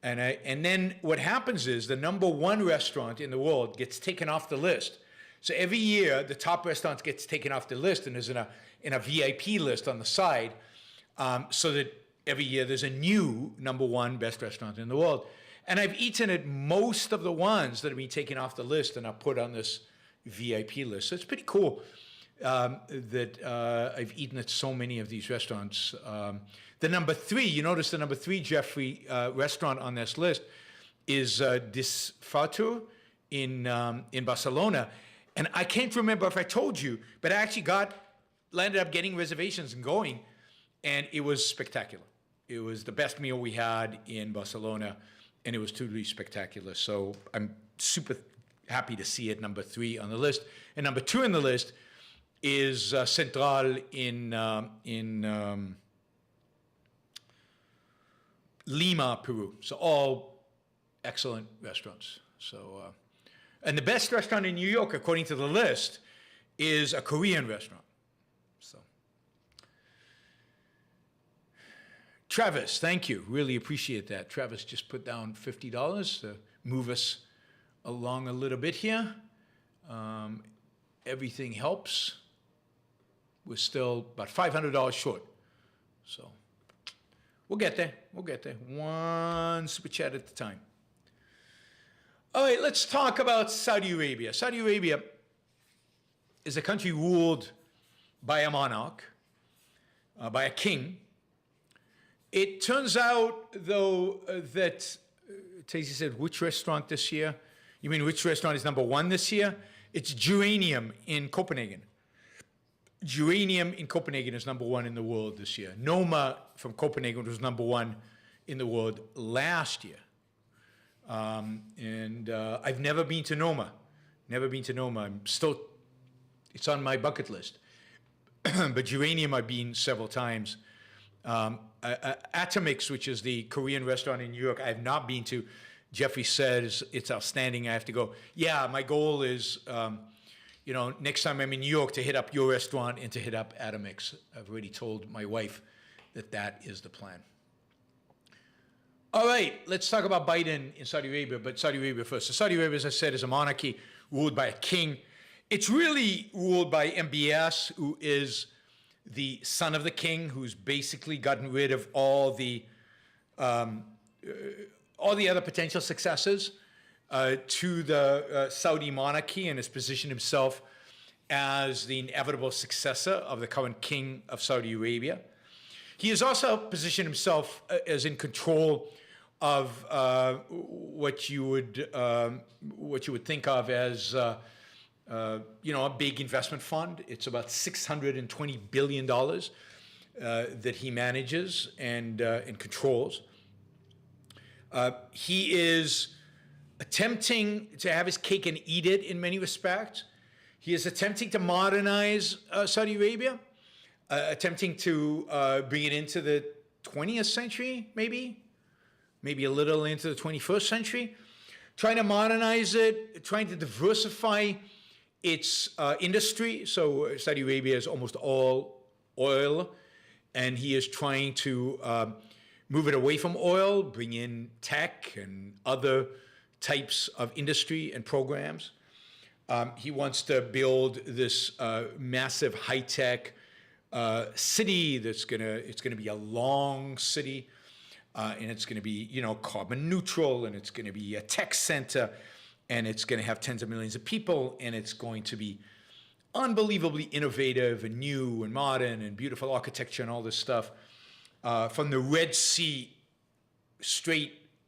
Speaker 2: And then what happens is the #1 restaurant in the world gets taken off the list. So every year, the top restaurants gets taken off the list, and there's in a VIP list on the side, so that every year there's a new #1 best restaurant in the world. And I've eaten at most of the ones that have been taken off the list and are put on this VIP list. So it's pretty cool that I've eaten at so many of these restaurants. The #3, you notice the #3, Jeffrey, restaurant on this list is Disfrutar in Barcelona. And I can't remember if I told you, but I actually landed up getting reservations and going, and it was spectacular. It was the best meal we had in Barcelona, and it was totally spectacular. So I'm super happy to see it #3 on the list. And #2 on the list is Central in Lima, Peru. So all excellent restaurants. So, and the best restaurant in New York, according to the list, is a Korean restaurant. So, Travis, thank you. Really appreciate that. Travis just put down $50 to move us along a little bit here. Everything helps. We're still about $500 short. So we'll get there. We'll get there. One super chat at a time. All right, let's talk about Saudi Arabia. Saudi Arabia is a country ruled by a monarch, by a king. It turns out, though, that Tazy said, which restaurant this year? You mean which restaurant is #1 this year? It's Geranium in Copenhagen. Geranium in Copenhagen is #1 in the world this year. Noma from Copenhagen was #1 in the world last year. I've never been to Noma. Never been to Noma. It's on my bucket list. But Geranium I've been several times. Atomix, which is the Korean restaurant in New York, I have not been to. Jeffrey says it's outstanding. I have to go. Yeah, my goal is, next time I'm in New York to hit up your restaurant and to hit up Atomix. I've already told my wife that is the plan. All right, let's talk about Biden in Saudi Arabia, but Saudi Arabia first. So Saudi Arabia, as I said, is a monarchy ruled by a king. It's really ruled by MBS, who is the son of the king, who's basically gotten rid of all the other potential successors to the Saudi monarchy, and has positioned himself as the inevitable successor of the current king of Saudi Arabia. He has also positioned himself as in control of what you would think of as a big investment fund. It's about $620 billion that he manages and controls. He is attempting to have his cake and eat it in many respects. He is attempting to modernize Saudi Arabia, attempting to bring it into the 20th century, maybe a little into the 21st century, trying to modernize it, trying to diversify its industry. So Saudi Arabia is almost all oil, and he is trying to move it away from oil, bring in tech and other types of industry and programs. He wants to build this massive high-tech city it's gonna be a long city, and it's gonna be, carbon neutral, and it's gonna be a tech center, and it's gonna have tens of millions of people, and it's going to be unbelievably innovative and new and modern and beautiful architecture and all this stuff. From the Red Sea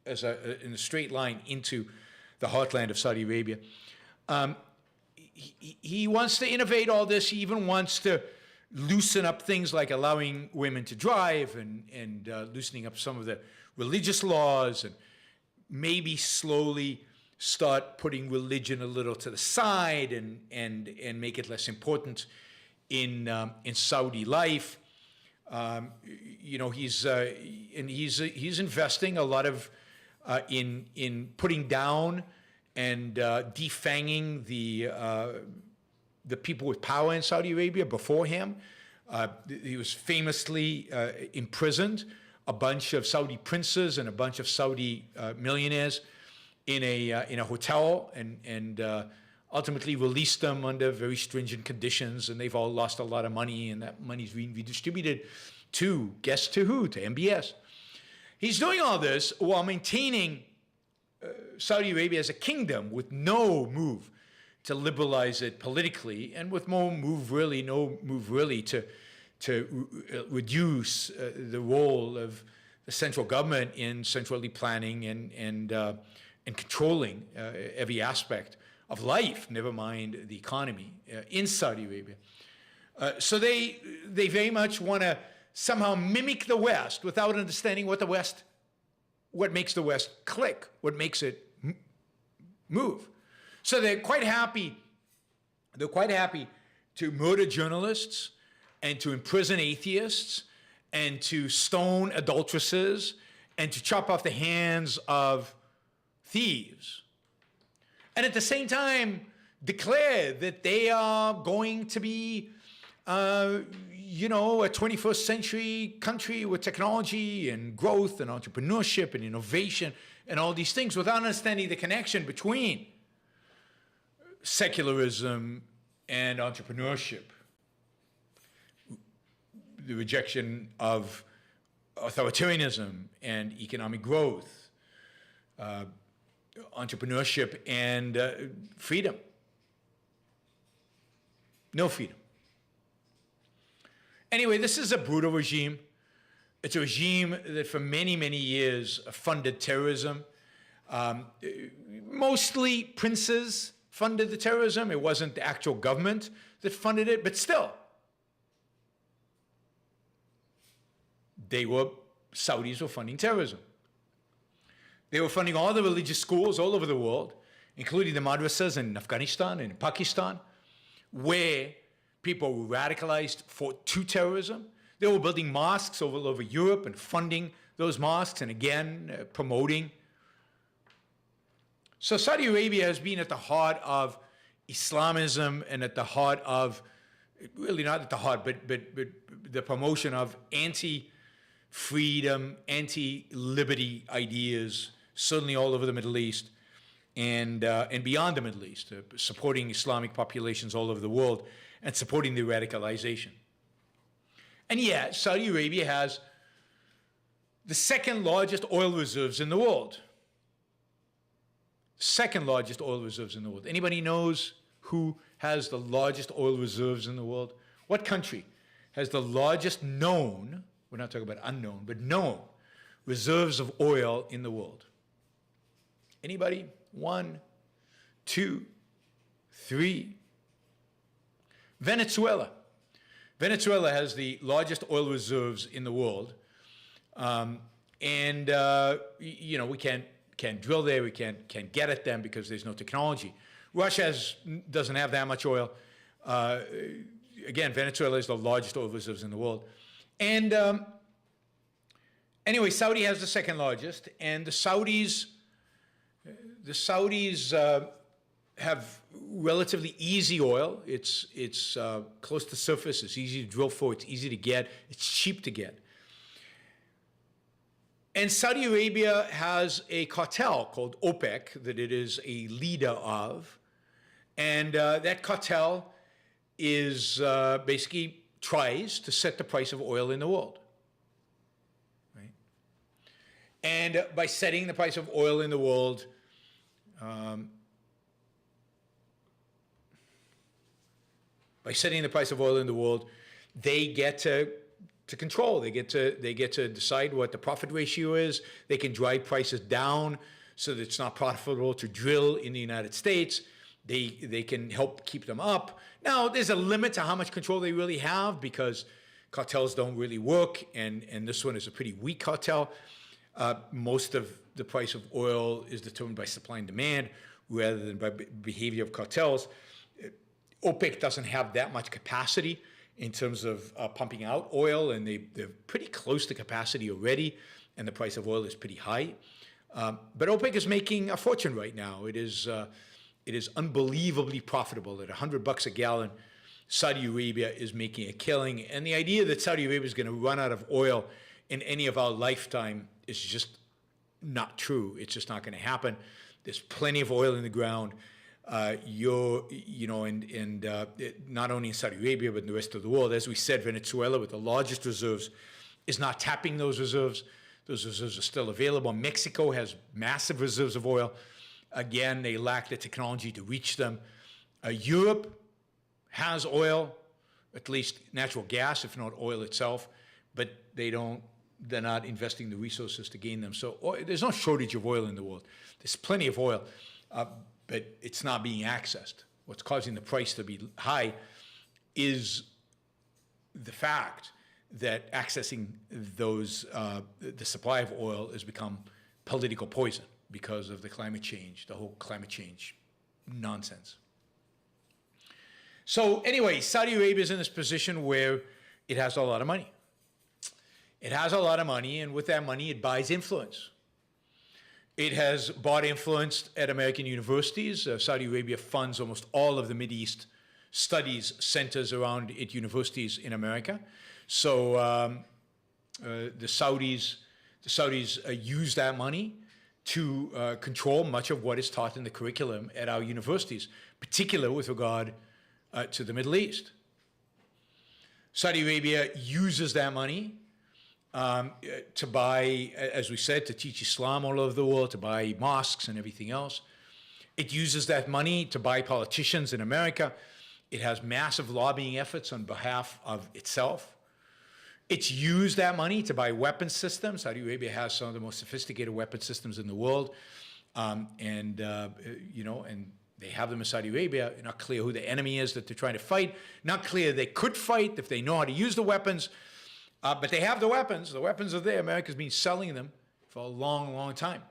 Speaker 2: in a straight line into the heartland of Saudi Arabia. He wants to innovate all this. He even wants to loosen up things like allowing women to drive and loosening up some of the religious laws, and maybe slowly start putting religion a little to the side and make it less important in Saudi life. He's investing a lot of in putting down and defanging the people with power in Saudi Arabia before him. He was famously imprisoned a bunch of Saudi princes and a bunch of Saudi millionaires in a hotel, and ultimately released them under very stringent conditions, and they've all lost a lot of money, and that money's being redistributed to, guess to who? To MBS. He's doing all this while maintaining Saudi Arabia as a kingdom with no move to liberalize it politically, and with no move really to reduce the role of the central government in centrally planning and controlling every aspect of life, never mind the economy, in Saudi Arabia. So they very much want to somehow mimic the West without understanding what makes the West click, what makes it move. So they're quite happy to murder journalists and to imprison atheists and to stone adulteresses and to chop off the hands of thieves. And at the same time, declare that they are going to be, a 21st century country with technology and growth and entrepreneurship and innovation and all these things, without understanding the connection between secularism and entrepreneurship, the rejection of authoritarianism and economic growth, entrepreneurship and freedom. No freedom. Anyway, this is a brutal regime. It's a regime that for many, many years funded terrorism. Mostly princes funded the terrorism. It wasn't the actual government that funded it, but still, Saudis were funding terrorism. They were funding all the religious schools all over the world, including the madrasas in Afghanistan and in Pakistan, where people were radicalized to terrorism. They were building mosques all over Europe and funding those mosques, and again, promoting. So Saudi Arabia has been at the heart of Islamism and at the heart of, really not at the heart, but the promotion of anti-freedom, anti-liberty ideas, certainly all over the Middle East and beyond the Middle East, supporting Islamic populations all over the world and supporting the radicalization. And yet, Saudi Arabia has the second largest oil reserves in the world. Second largest oil reserves in the world. Anybody knows who has the largest oil reserves in the world? What country has the largest known, we're not talking about unknown, but known reserves of oil in the world? Anybody? 1, 2, 3. Venezuela. Venezuela has the largest oil reserves in the world. We can't drill there, we can't get at them because there's no technology. Russia doesn't have that much oil. Again, Venezuela is the largest oil reserves in the world. And anyway, Saudi has the second largest, and the Saudis have relatively easy oil. It's close to the surface, it's easy to drill for, it's easy to get, it's cheap to get. And Saudi Arabia has a cartel called OPEC that it is a leader of. And that cartel is basically tries to set the price of oil in the world. Right? And by setting the price of oil in the world, they get to control. They get to decide what the profit ratio is. They can drive prices down so that it's not profitable to drill in the United States. They can help keep them up. Now, there's a limit to how much control they really have because cartels don't really work, and this one is a pretty weak cartel. Most of the price of oil is determined by supply and demand rather than by behavior of cartels. OPEC doesn't have that much capacity in terms of pumping out oil, and they're pretty close to capacity already, and the price of oil is pretty high. But OPEC is making a fortune right now. It is unbelievably profitable. At $100 a gallon, Saudi Arabia is making a killing. And the idea that Saudi Arabia is going to run out of oil in any of our lifetime is just not true. It's just not going to happen. There's plenty of oil in the ground. Not only in Saudi Arabia, but in the rest of the world. As we said, Venezuela, with the largest reserves, is not tapping those reserves. Those reserves are still available. Mexico has massive reserves of oil. Again, they lack the technology to reach them. Europe has oil, at least natural gas, if not oil itself, but they're not investing the resources to gain them. So there's no shortage of oil in the world. There's plenty of oil, but it's not being accessed. What's causing the price to be high is the fact that accessing the supply of oil has become political poison because of the climate change, the whole climate change nonsense. So anyway, Saudi Arabia is in this position where it has a lot of money. It has a lot of money, and with that money, it buys influence. It has bought influence at American universities. Saudi Arabia funds almost all of the Mideast studies centers around its universities in America. So the Saudis use that money to control much of what is taught in the curriculum at our universities, particularly with regard to the Middle East. Saudi Arabia uses that money to buy, as we said, to teach Islam all over the world, to buy mosques and everything else. It uses that money to buy politicians in America. It has massive lobbying efforts on behalf of itself. It's used that money to buy weapons systems. Saudi Arabia has some of the most sophisticated weapon systems in the world, and they have them in Saudi Arabia. Not clear who the enemy is that they're trying to fight. Not clear they could fight if they know how to use the weapons. But they have the weapons. The weapons are there. America's been selling them for a long, long time.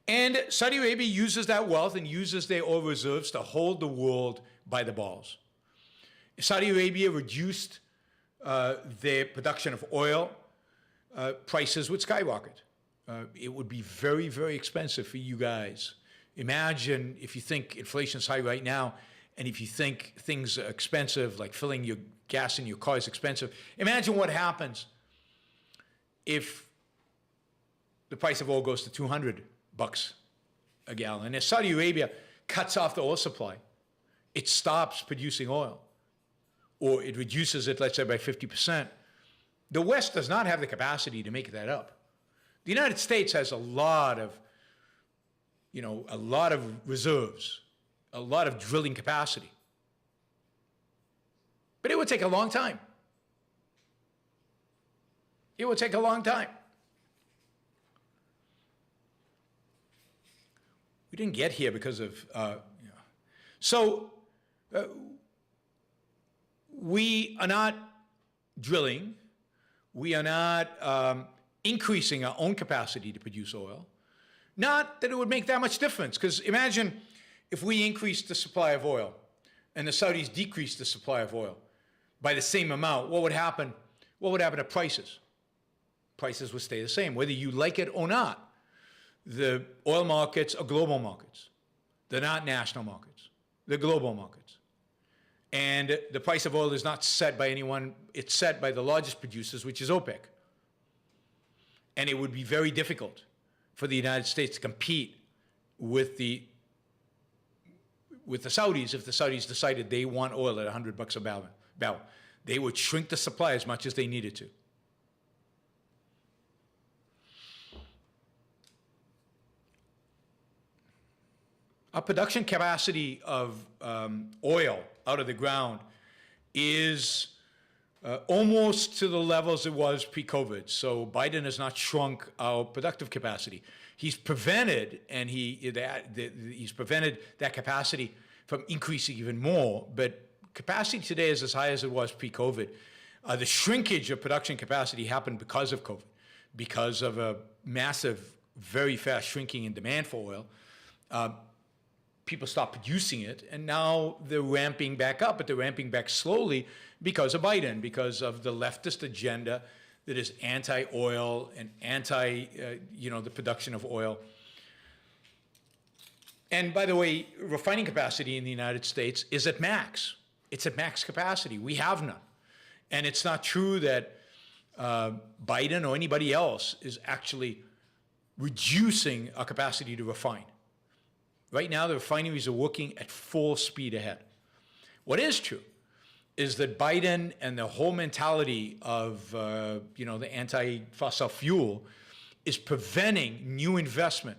Speaker 2: And Saudi Arabia uses that wealth and uses their oil reserves to hold the world by the balls. If Saudi Arabia reduced their production of oil, prices would skyrocket. It would be very, very expensive for you guys. Imagine if you think inflation's high right now, and if you think things are expensive, like filling your gas in your car is expensive, imagine what happens if the price of oil goes to $200 a gallon. And if Saudi Arabia cuts off the oil supply, it stops producing oil, or it reduces it, let's say, by 50%. The West does not have the capacity to make that up. The United States has a lot of reserves, a lot of drilling capacity. But it would take a long time. It would take a long time. We didn't get here because of, we are not drilling. We are not increasing our own capacity to produce oil. Not that it would make that much difference, because imagine if we increased the supply of oil and the Saudis decreased the supply of oil by the same amount, what would happen? What would happen to prices? Prices would stay the same, whether you like it or not. The oil markets are global markets. They're not national markets. They're global markets. And the price of oil is not set by anyone. It's set by the largest producers, which is OPEC. And it would be very difficult for the United States to compete with the Saudis if the Saudis decided they want oil at $100 a barrel. They would shrink the supply as much as they needed to. Our production capacity of oil out of the ground is almost to the levels it was pre-COVID. So Biden has not shrunk our productive capacity. He's prevented, and he's prevented that capacity from increasing even more. But capacity today is as high as it was pre-COVID. The shrinkage of production capacity happened because of COVID, because of a massive, very fast shrinking in demand for oil. People stopped producing it, and now they're ramping back up, but they're ramping back slowly because of Biden, because of the leftist agenda that is anti-oil and the production of oil. And by the way, refining capacity in the United States is at max. It's at max capacity. We have none. And it's not true that Biden or anybody else is actually reducing our capacity to refine. Right now, the refineries are working at full speed ahead. What is true is that Biden and the whole mentality of the anti-fossil fuel is preventing new investment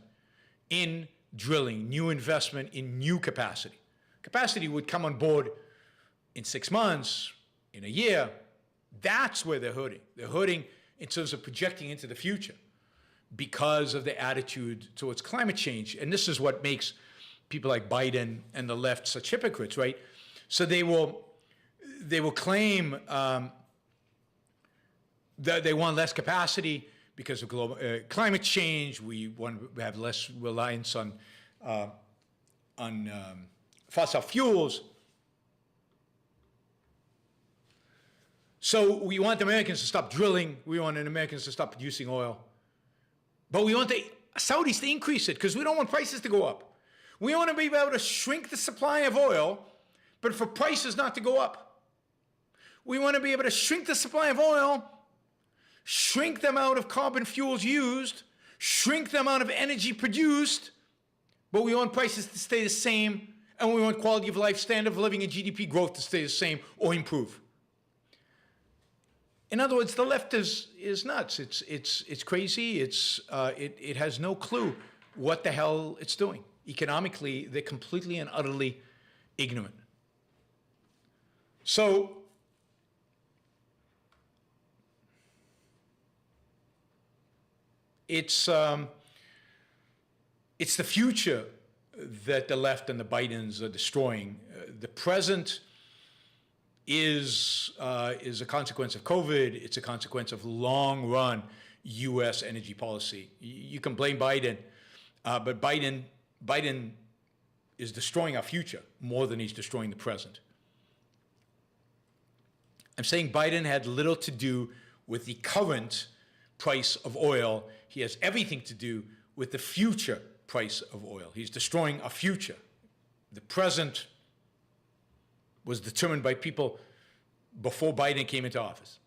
Speaker 2: in drilling, new investment in new capacity. Capacity would come on board in 6 months, in a year. That's where they're hurting. They're hurting in terms of projecting into the future because of the attitude towards climate change. And this is what makes people like Biden and the left such hypocrites, right? So they will claim that they want less capacity because of global climate change. We want to have less reliance on fossil fuels. So we want Americans to stop drilling. We want Americans to stop producing oil. But we want the Saudis to increase it because we don't want prices to go up. We want to be able to shrink the supply of oil, but for prices not to go up. We want to be able to shrink the supply of oil, shrink the amount of carbon fuels used, shrink the amount of energy produced, but we want prices to stay the same, and we want quality of life, standard of living, and GDP growth to stay the same or improve. In other words, the left is nuts. It's crazy. It has no clue what the hell it's doing. Economically, they're completely and utterly ignorant. So it's the future that the left and the Bidens are destroying. The present is a consequence of COVID. It's a consequence of long-run U.S. energy policy. You can blame Biden, but Biden is destroying our future more than he's destroying the present. I'm saying Biden had little to do with the current price of oil. He has everything to do with the future price of oil. He's destroying our future. The present was determined by people before Biden came into office.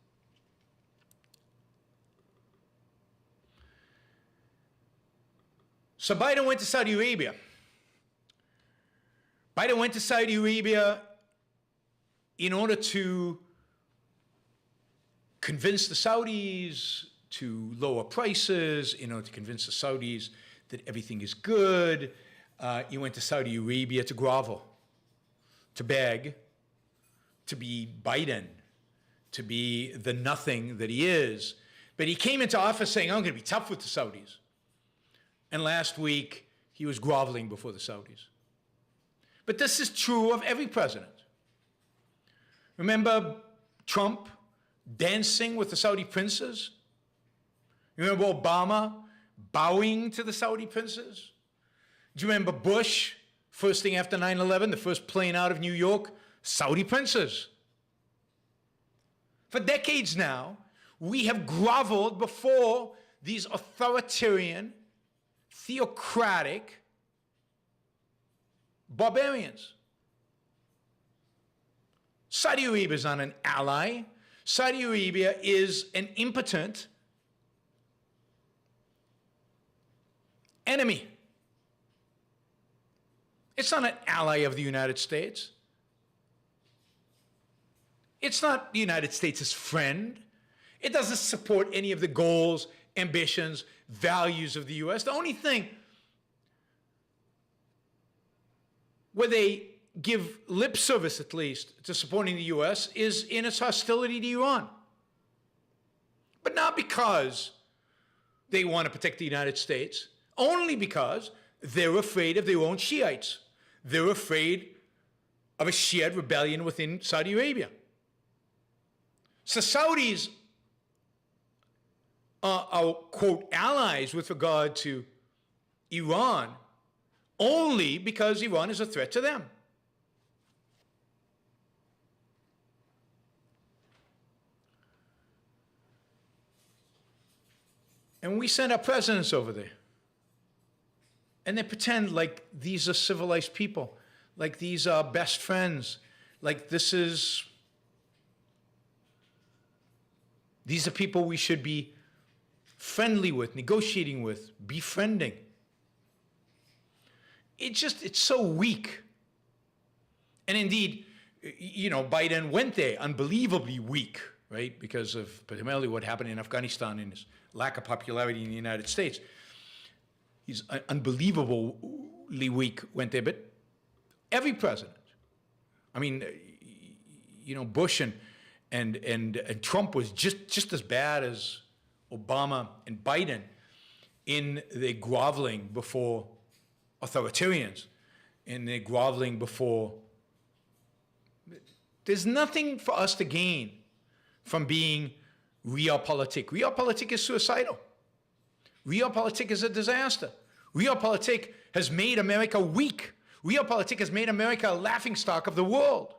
Speaker 2: So Biden went to Saudi Arabia. Biden went to Saudi Arabia in order to convince the Saudis to lower prices, in order to convince the Saudis that everything is good. He went to Saudi Arabia to grovel, to beg, to be Biden, to be the nothing that he is. But he came into office saying, I'm going to be tough with the Saudis. And last week, he was groveling before the Saudis. But this is true of every president. Remember Trump dancing with the Saudi princes? Remember Obama bowing to the Saudi princes? Do you remember Bush, first thing after 9/11, the first plane out of New York? Saudi princes. For decades now, we have groveled before these authoritarian, theocratic barbarians. Saudi Arabia is not an ally. Saudi Arabia is an impotent enemy. It's not an ally of the United States. It's not the United States' friend. It doesn't support any of the goals, ambitions, values of the U.S. The only thing where they give lip service, at least, to supporting the U.S. is in its hostility to Iran. But not because they want to protect the United States, only because they're afraid of their own Shiites. They're afraid of a Shiite rebellion within Saudi Arabia. So Saudis are, quote, allies with regard to Iran only because Iran is a threat to them. And we send our presidents over there. And they pretend like these are civilized people, like these are best friends, like these are people we should be friendly with, negotiating with, befriending. It's so weak. And indeed, Biden went there unbelievably weak, right? Because of primarily what happened in Afghanistan and his lack of popularity in the United States. He's unbelievably weak, went there. But every president, Bush and Trump was just as bad as Obama and Biden in their groveling before authoritarians, in their groveling before. There's nothing for us to gain from being realpolitik. Realpolitik is suicidal. Realpolitik is a disaster. Realpolitik has made America weak. Realpolitik has made America a laughingstock of the world.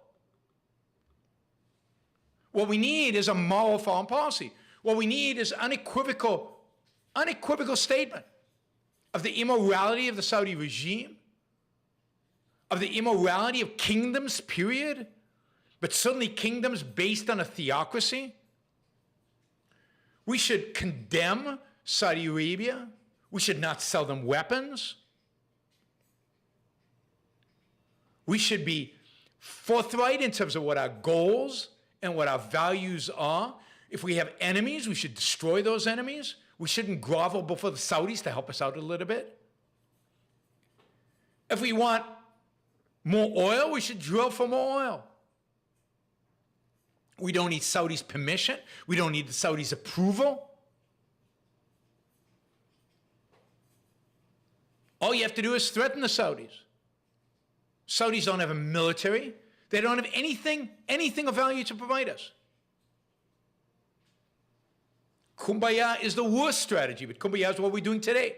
Speaker 2: What we need is a moral foreign policy. What we need is unequivocal statement of the immorality of the Saudi regime, of the immorality of kingdoms, period, but certainly kingdoms based on a theocracy. We should condemn Saudi Arabia. We should not sell them weapons. We should be forthright in terms of what our goals and what our values are. If we have enemies, we should destroy those enemies. We shouldn't grovel before the Saudis to help us out a little bit. If we want more oil, we should drill for more oil. We don't need Saudis' permission. We don't need the Saudis' approval. All you have to do is threaten the Saudis. Saudis don't have a military. They don't have anything of value to provide us. Kumbaya is the worst strategy, but Kumbaya is what we're doing today.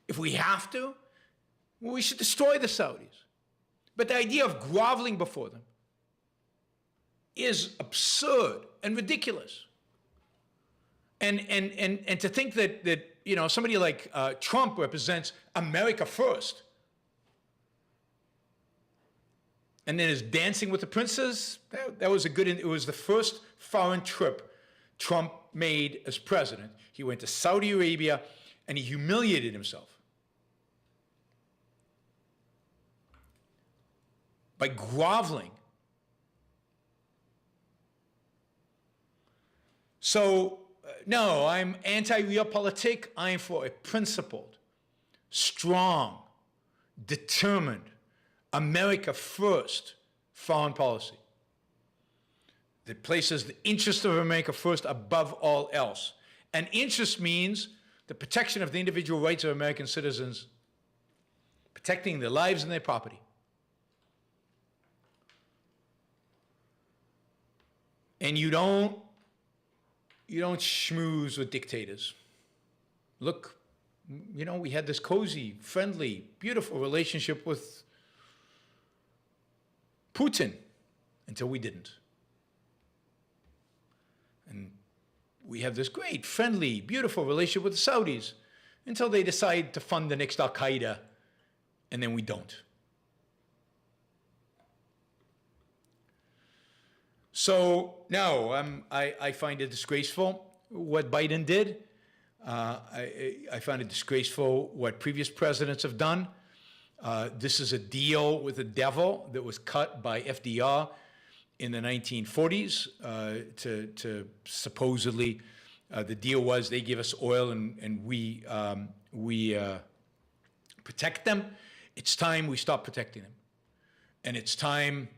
Speaker 2: If we have to, well, we should destroy the Saudis. But the idea of groveling before them is absurd and ridiculous. And to think that somebody like Trump represents America first, and then is dancing with the princes, that was it was the first foreign trip Trump made as president. He went to Saudi Arabia and he humiliated himself by groveling. So, no, I'm anti-realpolitik. I'm for a principled, strong, determined, America first foreign policy that places the interest of America first above all else. And interest means the protection of the individual rights of American citizens, protecting their lives and their property. And you don't schmooze with dictators. Look, we had this cozy, friendly, beautiful relationship with Putin until we didn't. And we have this great, friendly, beautiful relationship with the Saudis until they decide to fund the next Al-Qaeda, and then we don't. So, no, I find it disgraceful what Biden did. I find it disgraceful what previous presidents have done. This is a deal with the devil that was cut by FDR in the 1940s to supposedly, the deal was they give us oil and we protect them. It's time we stop protecting them. And it's time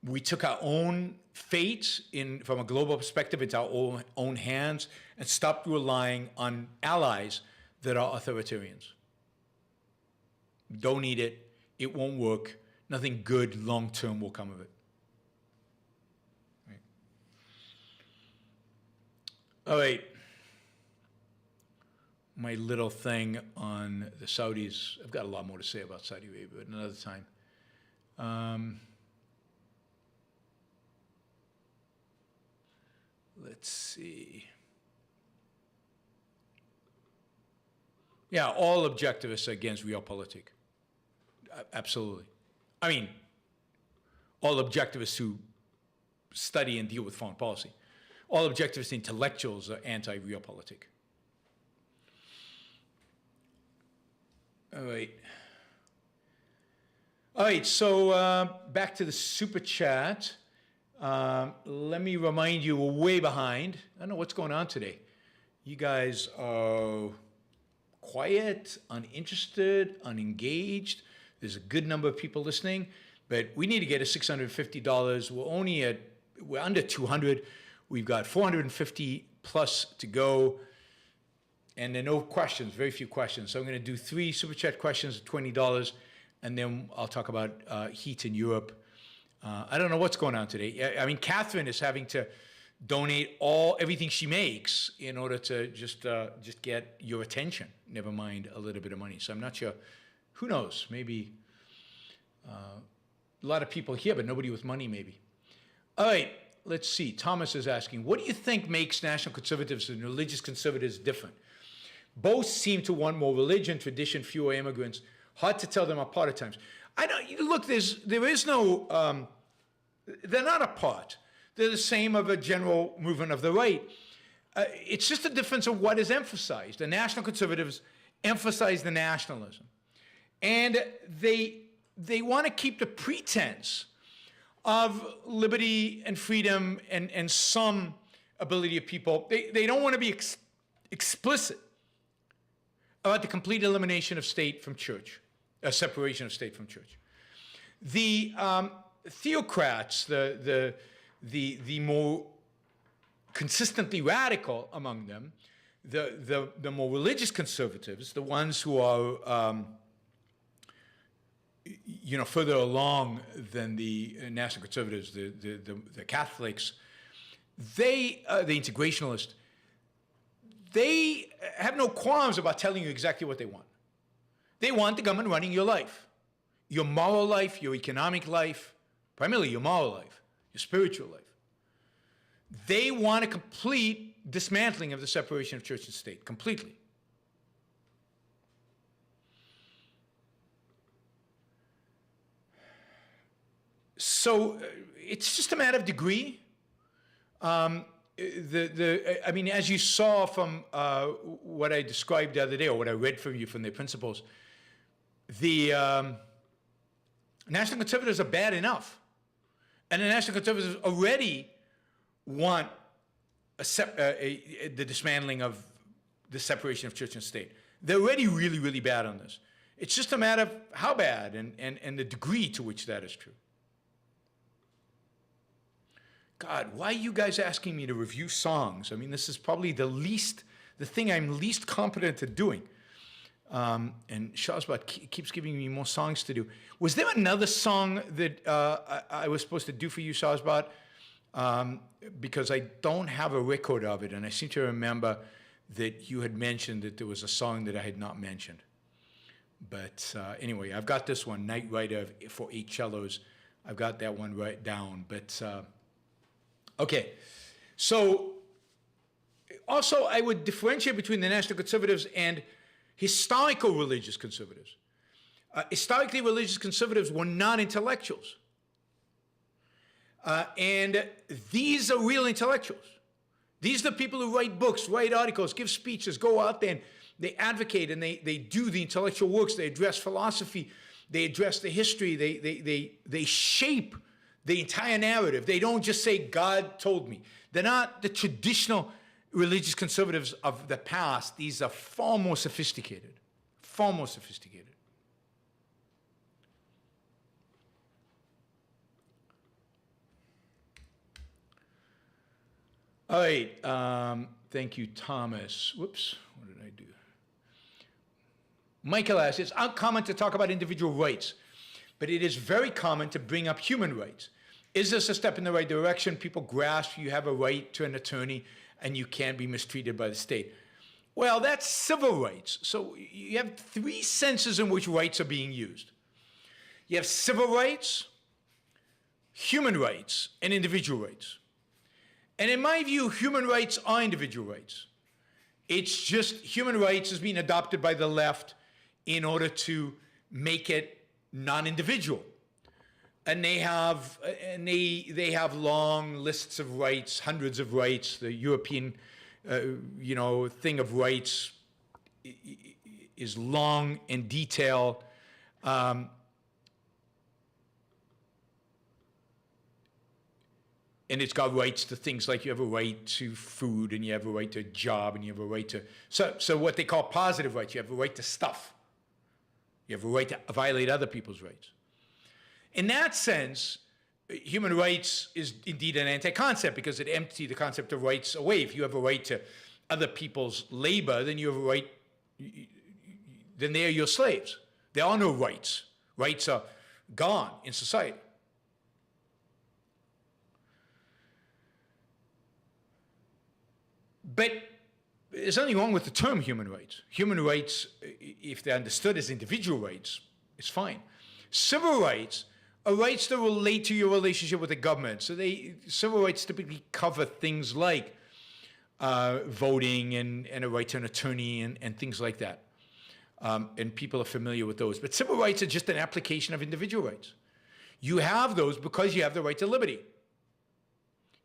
Speaker 2: we took our own fate from a global perspective into our own hands and stopped relying on allies that are authoritarians. Don't need it. It won't work. Nothing good long-term will come of it. Right. All right. My little thing on the Saudis. I've got a lot more to say about Saudi Arabia, but another time. Let's see. Yeah, all objectivists are against realpolitik. Absolutely. I mean, all objectivists who study and deal with foreign policy. All objectivist intellectuals are anti-realpolitik. All right, so back to the super chat. Let me remind you, we're way behind. I don't know what's going on today. You guys are quiet, uninterested, unengaged. There's a good number of people listening, but we need to get to $650. We're under 200. We've got 450 plus to go. And there are no questions, very few questions. So I'm going to do 3 super chat questions at $20, and then I'll talk about heat in Europe. I don't know what's going on today. I mean, Catherine is having to donate everything she makes in order to just get your attention. Never mind a little bit of money. So I'm not sure. Who knows? Maybe a lot of people here, but nobody with money, maybe. All right, let's see. Thomas is asking, what do you think makes national conservatives and religious conservatives different? Both seem to want more religion, tradition, fewer immigrants. Hard to tell them apart at times. I don't look. There is no. They're not apart. They're the same of a general movement of the right. It's just a difference of what is emphasized. The national conservatives emphasize the nationalism, and they want to keep the pretense of liberty and freedom and some ability of people. They don't want to be explicit about the complete elimination of state from church, a separation of state from church. The theocrats, the more consistently radical among them, the more religious conservatives, the ones who are further along than the national conservatives, the Catholics, the integrationists, they have no qualms about telling you exactly what they want. They want the government running your life, your moral life, your economic life, primarily your moral life, your spiritual life. They want a complete dismantling of the separation of church and state, completely. So it's just a matter of degree. I mean, as you saw from what I described the other day, or what I read from you from their principles, the national conservatives are bad enough. And the national conservatives already want the dismantling of the separation of church and state. They're already really, really bad on this. It's just a matter of how bad and the degree to which that is true. God, why are you guys asking me to review songs? I mean, this is probably the thing I'm least competent at doing. And Shahzad keeps giving me more songs to do. Was there another song that I was supposed to do for you, Shahzad? Because I don't have a record of it, and I seem to remember that you had mentioned that there was a song that I had not mentioned. But anyway, I've got this one, Night Rider for 8 cellos. I've got that one right down. But okay, so also I would differentiate between the national conservatives and historical religious conservatives. Historically, religious conservatives were not intellectuals. And these are real intellectuals. These are the people who write books, write articles, give speeches, go out there and they advocate and they do the intellectual works. They address philosophy. They address the history. They shape the entire narrative. They don't just say, God told me. They're not the traditional religious conservatives of the past. These are far more sophisticated, far more sophisticated. All right, thank you, Thomas. Whoops, what did I do? Michael asks, it's uncommon to talk about individual rights, but it is very common to bring up human rights. Is this a step in the right direction? People grasp you have a right to an attorney and you can't be mistreated by the state. Well, that's civil rights. So you have three senses in which rights are being used. You have civil rights, human rights, and individual rights. And in my view, human rights are individual rights. It's just human rights is being adopted by the left in order to make it non-individual. And they have long lists of rights, hundreds of rights. The European, thing of rights is long and detailed. And it's got rights to things like you have a right to food, and you have a right to a job, and you have a right to... So what they call positive rights, you have a right to stuff. You have a right to violate other people's rights. In that sense, human rights is indeed an anti-concept because it empties the concept of rights away. If you have a right to other people's labor, then you have a right... Then they are your slaves. There are no rights. Rights are gone in society. But there's nothing wrong with the term human rights. Human rights, if they're understood as individual rights, is fine. Civil rights are rights that relate to your relationship with the government. So civil rights typically cover things like voting and a right to an attorney and things like that. And people are familiar with those. But civil rights are just an application of individual rights. You have those because you have the right to liberty.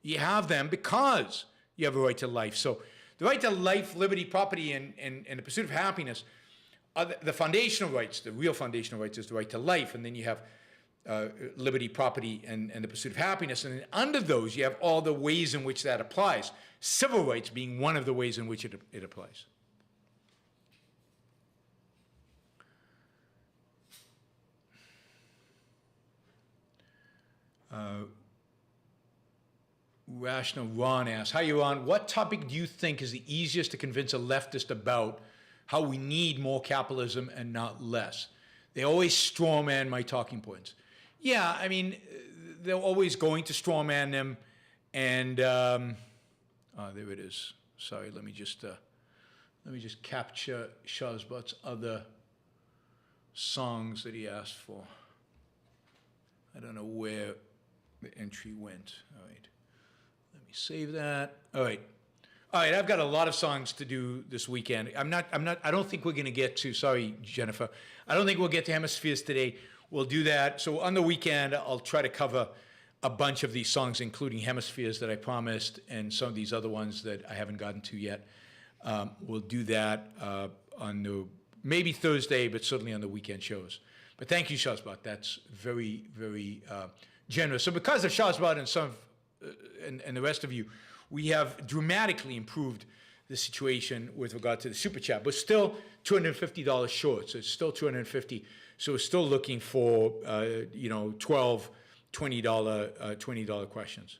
Speaker 2: You have them because you have a right to life. So the right to life, liberty, property, and the pursuit of happiness are the foundational rights. The real foundational rights is the right to life, and then you have liberty, property, and the pursuit of happiness. And then under those, you have all the ways in which that applies. Civil rights being one of the ways in which it applies. Rational Ron asks, hi Ron, what topic do you think is the easiest to convince a leftist about how we need more capitalism and not less? They always strawman my talking points. Yeah, I mean, they're always going to strawman them, and there it is. Sorry, let me just capture Shazbot's other songs that he asked for. I don't know where the entry went. All right. Let me save that. All right, I've got a lot of songs to do this weekend. I don't think we're gonna get to, sorry, Jennifer. I don't think we'll get to Hemispheres today. We'll do that. So on the weekend, I'll try to cover a bunch of these songs, including Hemispheres that I promised, and some of these other ones that I haven't gotten to yet. We'll do that on maybe Thursday, but certainly on the weekend shows. But thank you, Shazbot. That's very, very generous. So because of Shazbot and some of and the rest of you, we have dramatically improved the situation with regard to the super chat. We're still $250 short, so it's still $250. So we're still looking for 12, $20 questions.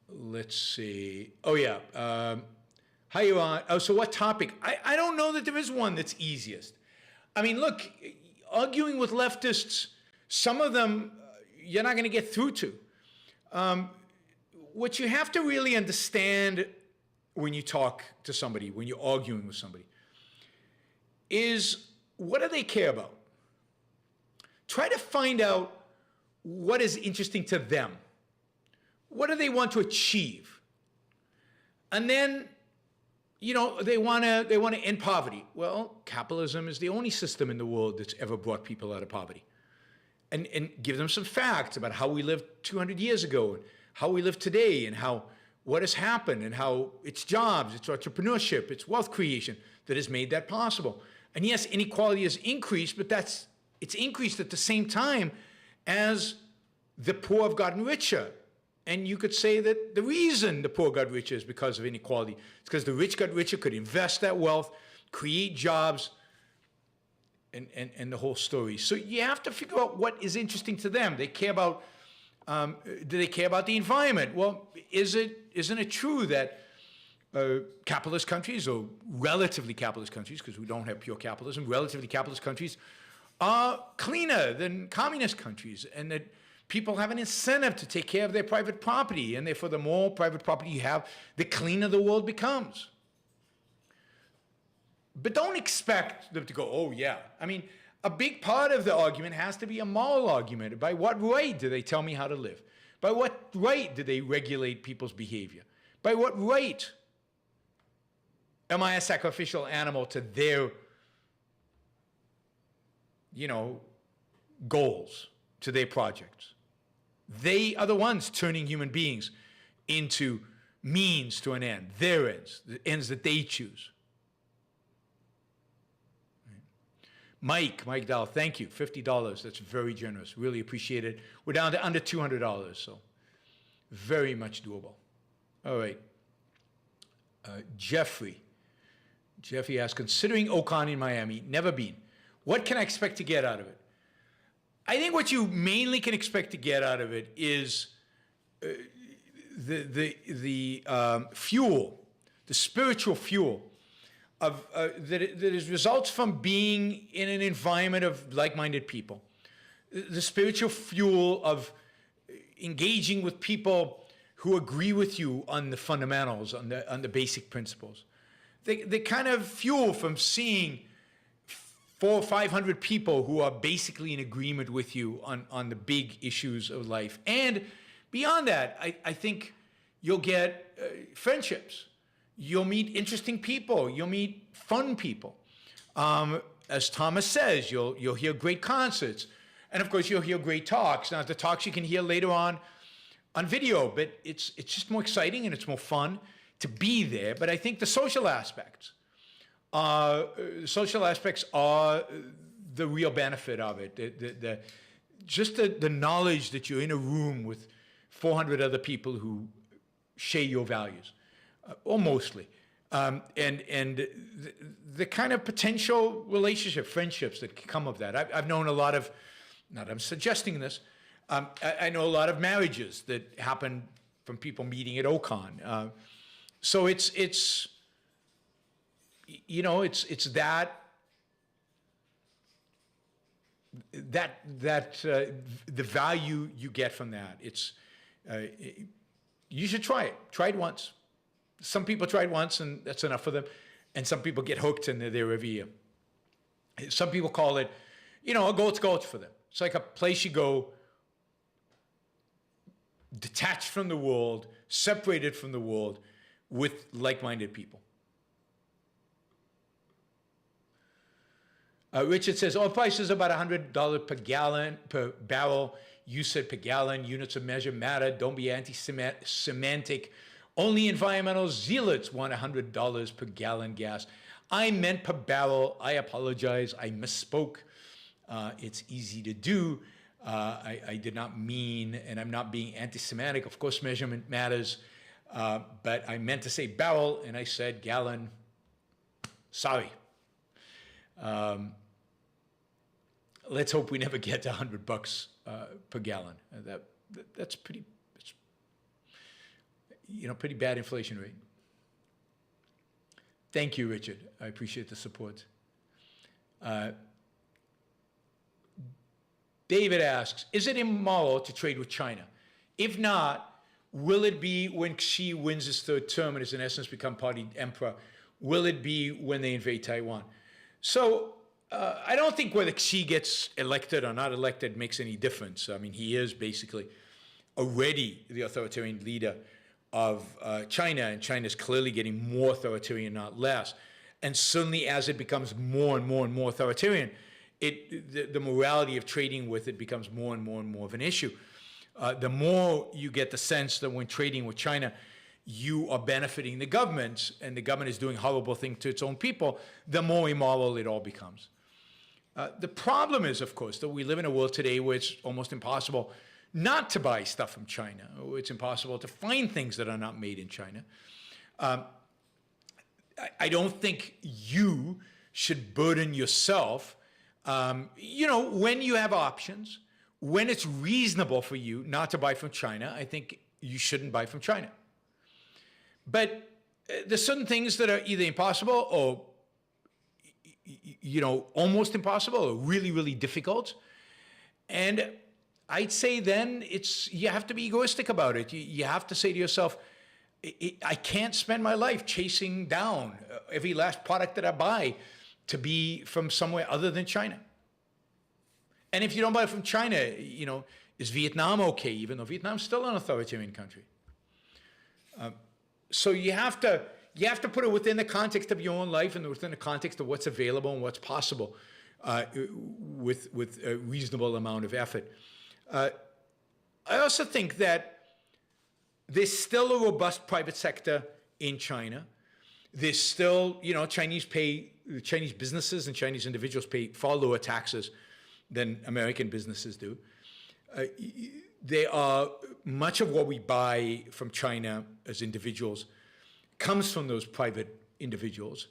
Speaker 2: Let's see. Oh yeah. Hi, Iran. Oh, so what topic? I don't know that there is one that's easiest. I mean, look, arguing with leftists, some of them you're not going to get through to. What you have to really understand when you talk to somebody, when you're arguing with somebody, is what do they care about? Try to find out what is interesting to them. What do they want to achieve? And then, they want to end poverty. Well, capitalism is the only system in the world that's ever brought people out of poverty. And give them some facts about how we lived 200 years ago, and how we live today, and what has happened, and how it's jobs, it's entrepreneurship, it's wealth creation that has made that possible. And yes, inequality has increased, but it's increased at the same time as the poor have gotten richer. And you could say that the reason the poor got richer is because of inequality. It's because the rich got richer, could invest that wealth, create jobs, and the whole story. So you have to figure out what is interesting to them. They care about, do they care about the environment? Well, isn't it true that capitalist countries, or relatively capitalist countries, because we don't have pure capitalism, relatively capitalist countries are cleaner than communist countries, and that people have an incentive to take care of their private property, and therefore the more private property you have, the cleaner the world becomes. But don't expect them to go, oh yeah. I mean, a big part of the argument has to be a moral argument. By what right do they tell me how to live? By what right do they regulate people's behavior? By what right am I a sacrificial animal to their, goals, to their projects? They are the ones turning human beings into means to an end, their ends, the ends that they choose. Mike Dahl, thank you, $50. That's very generous. Really appreciate it. We're down to under $200, so very much doable. All right. Jeffrey asks, considering Ocon in Miami, never been, what can I expect to get out of it? I think what you mainly can expect to get out of it is the fuel, the spiritual fuel of that results from being in an environment of like-minded people. The spiritual fuel of engaging with people who agree with you on the fundamentals, on the basic principles. The kind of fuel from seeing 400 or 500 people who are basically in agreement with you on the big issues of life. And beyond that, I think you'll get friendships. You'll meet interesting people. You'll meet fun people. As Thomas says, you'll hear great concerts. And of course, you'll hear great talks. Now, the talks you can hear later on video, but it's just more exciting and it's more fun to be there. But I think the social aspects are the real benefit of it. Just the knowledge that you're in a room with 400 other people who share your values, or mostly, and the kind of potential relationship, friendships that can come of that. I've known a lot of, not I'm suggesting this, I know a lot of marriages that happen from people meeting at Ocon. So it's the value you get from that. You should try it. Try it once. Some people try it once and that's enough for them. And some people get hooked and they're there every year. Some people call it, a goat's gulch for them. It's like a place you go detached from the world, separated from the world, with like-minded people. Richard says, oil prices are about $100 per barrel. You said per gallon. Units of measure matter. Don't be anti-semantic. Only environmental zealots want $100 per gallon gas. I meant per barrel. I apologize. I misspoke. It's easy to do. I did not mean, and I'm not being anti-semantic. Of course, measurement matters. But I meant to say barrel, and I said gallon. Sorry. Let's hope we never get to $100 per gallon. That's pretty bad inflation rate. Thank you, Richard. I appreciate the support. David asks, is it immoral to trade with China? If not, will it be when Xi wins his third term and is in essence become party emperor? Will it be when they invade Taiwan? So I don't think whether Xi gets elected or not elected makes any difference. I mean, he is basically already the authoritarian leader of China, and China is clearly getting more authoritarian, not less. And certainly as it becomes more and more and more authoritarian, the morality of trading with it becomes more and more and more of an issue. The more you get the sense that when trading with China, you are benefiting the government, and the government is doing horrible things to its own people, the more immoral it all becomes. The problem is, of course, that we live in a world today where it's almost impossible not to buy stuff from China. It's impossible to find things that are not made in China. I don't think you should burden yourself, when you have options, when it's reasonable for you not to buy from China, I think you shouldn't buy from China. But there's certain things that are either impossible or, almost impossible or really, really difficult. And I'd say then you have to be egoistic about it. You have to say to yourself, I can't spend my life chasing down every last product that I buy to be from somewhere other than China. And if you don't buy it from China, is Vietnam okay, even though Vietnam's still an authoritarian country? So you have to put it within the context of your own life and within the context of what's available and what's possible with a reasonable amount of effort. I also think that there's still a robust private sector in China. There's still, Chinese businesses and Chinese individuals pay far lower taxes than American businesses do. Much of what we buy from China as individuals comes from those private individuals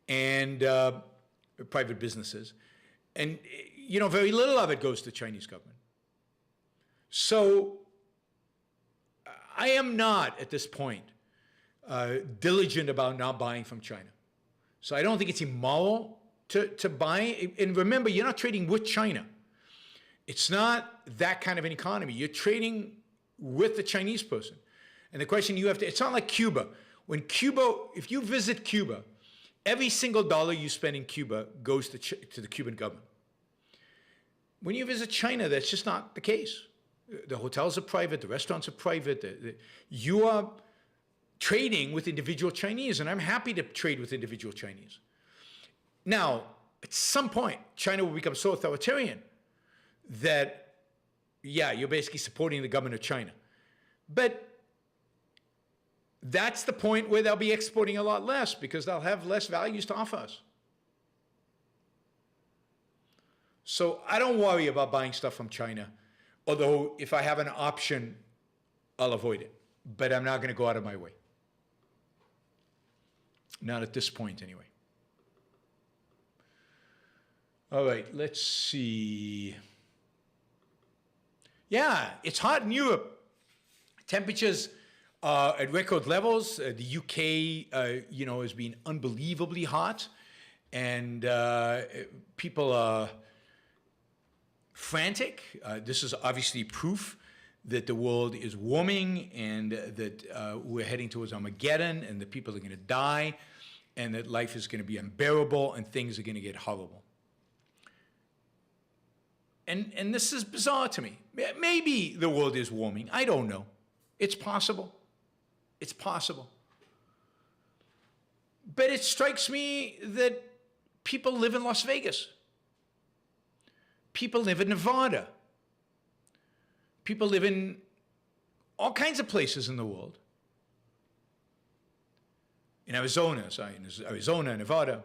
Speaker 2: and private businesses. And, very little of it goes to the Chinese government. So I am not, at this point, diligent about not buying from China. So I don't think it's immoral to buy. And remember, you're not trading with China. It's not that kind of an economy. You're trading with the Chinese person. And the question it's not like Cuba. If you visit Cuba, every single dollar you spend in Cuba goes to the Cuban government. When you visit China, that's just not the case. The hotels are private, the restaurants are private. You are trading with individual Chinese, and I'm happy to trade with individual Chinese. Now, at some point, China will become so authoritarian that, you're basically supporting the government of China. But that's the point where they'll be exporting a lot less because they'll have less values to offer us. So I don't worry about buying stuff from China, although if I have an option, I'll avoid it. But I'm not going to go out of my way. Not at this point, anyway. All right, let's see. Yeah, it's hot in Europe. Temperatures are at record levels. The UK, has been unbelievably hot. And people are frantic. This is obviously proof that the world is warming and that we're heading towards Armageddon and that people are going to die and that life is going to be unbearable and things are going to get horrible. And this is bizarre to me. Maybe the world is warming. I don't know. It's possible. It's possible. But it strikes me that people live in Las Vegas. People live in Nevada. People live in all kinds of places in the world. In Arizona, Nevada.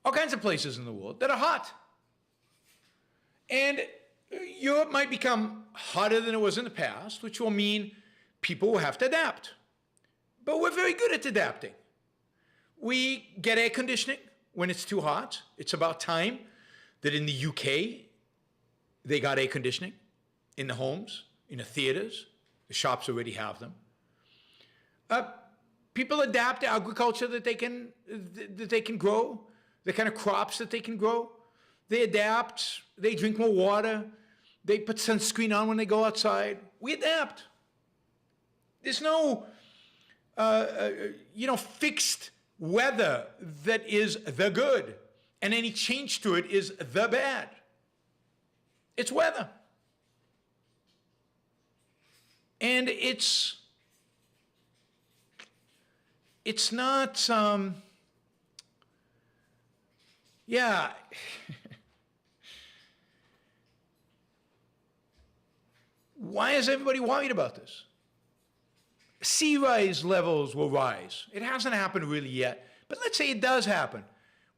Speaker 2: All kinds of places in the world that are hot. And Europe might become hotter than it was in the past, which will mean people will have to adapt. But we're very good at adapting. We get air conditioning when it's too hot. It's about time that in the UK, they got air conditioning in the homes, in the theaters. The shops already have them. People adapt to agriculture that they can grow, the kind of crops that they can grow. They adapt. They drink more water. They put sunscreen on when they go outside. We adapt. There's no, fixed weather that is the good, and any change to it is the bad. It's weather. And it's not, Why is everybody worried about this? Sea rise levels will rise. It hasn't happened really yet, but let's say it does happen.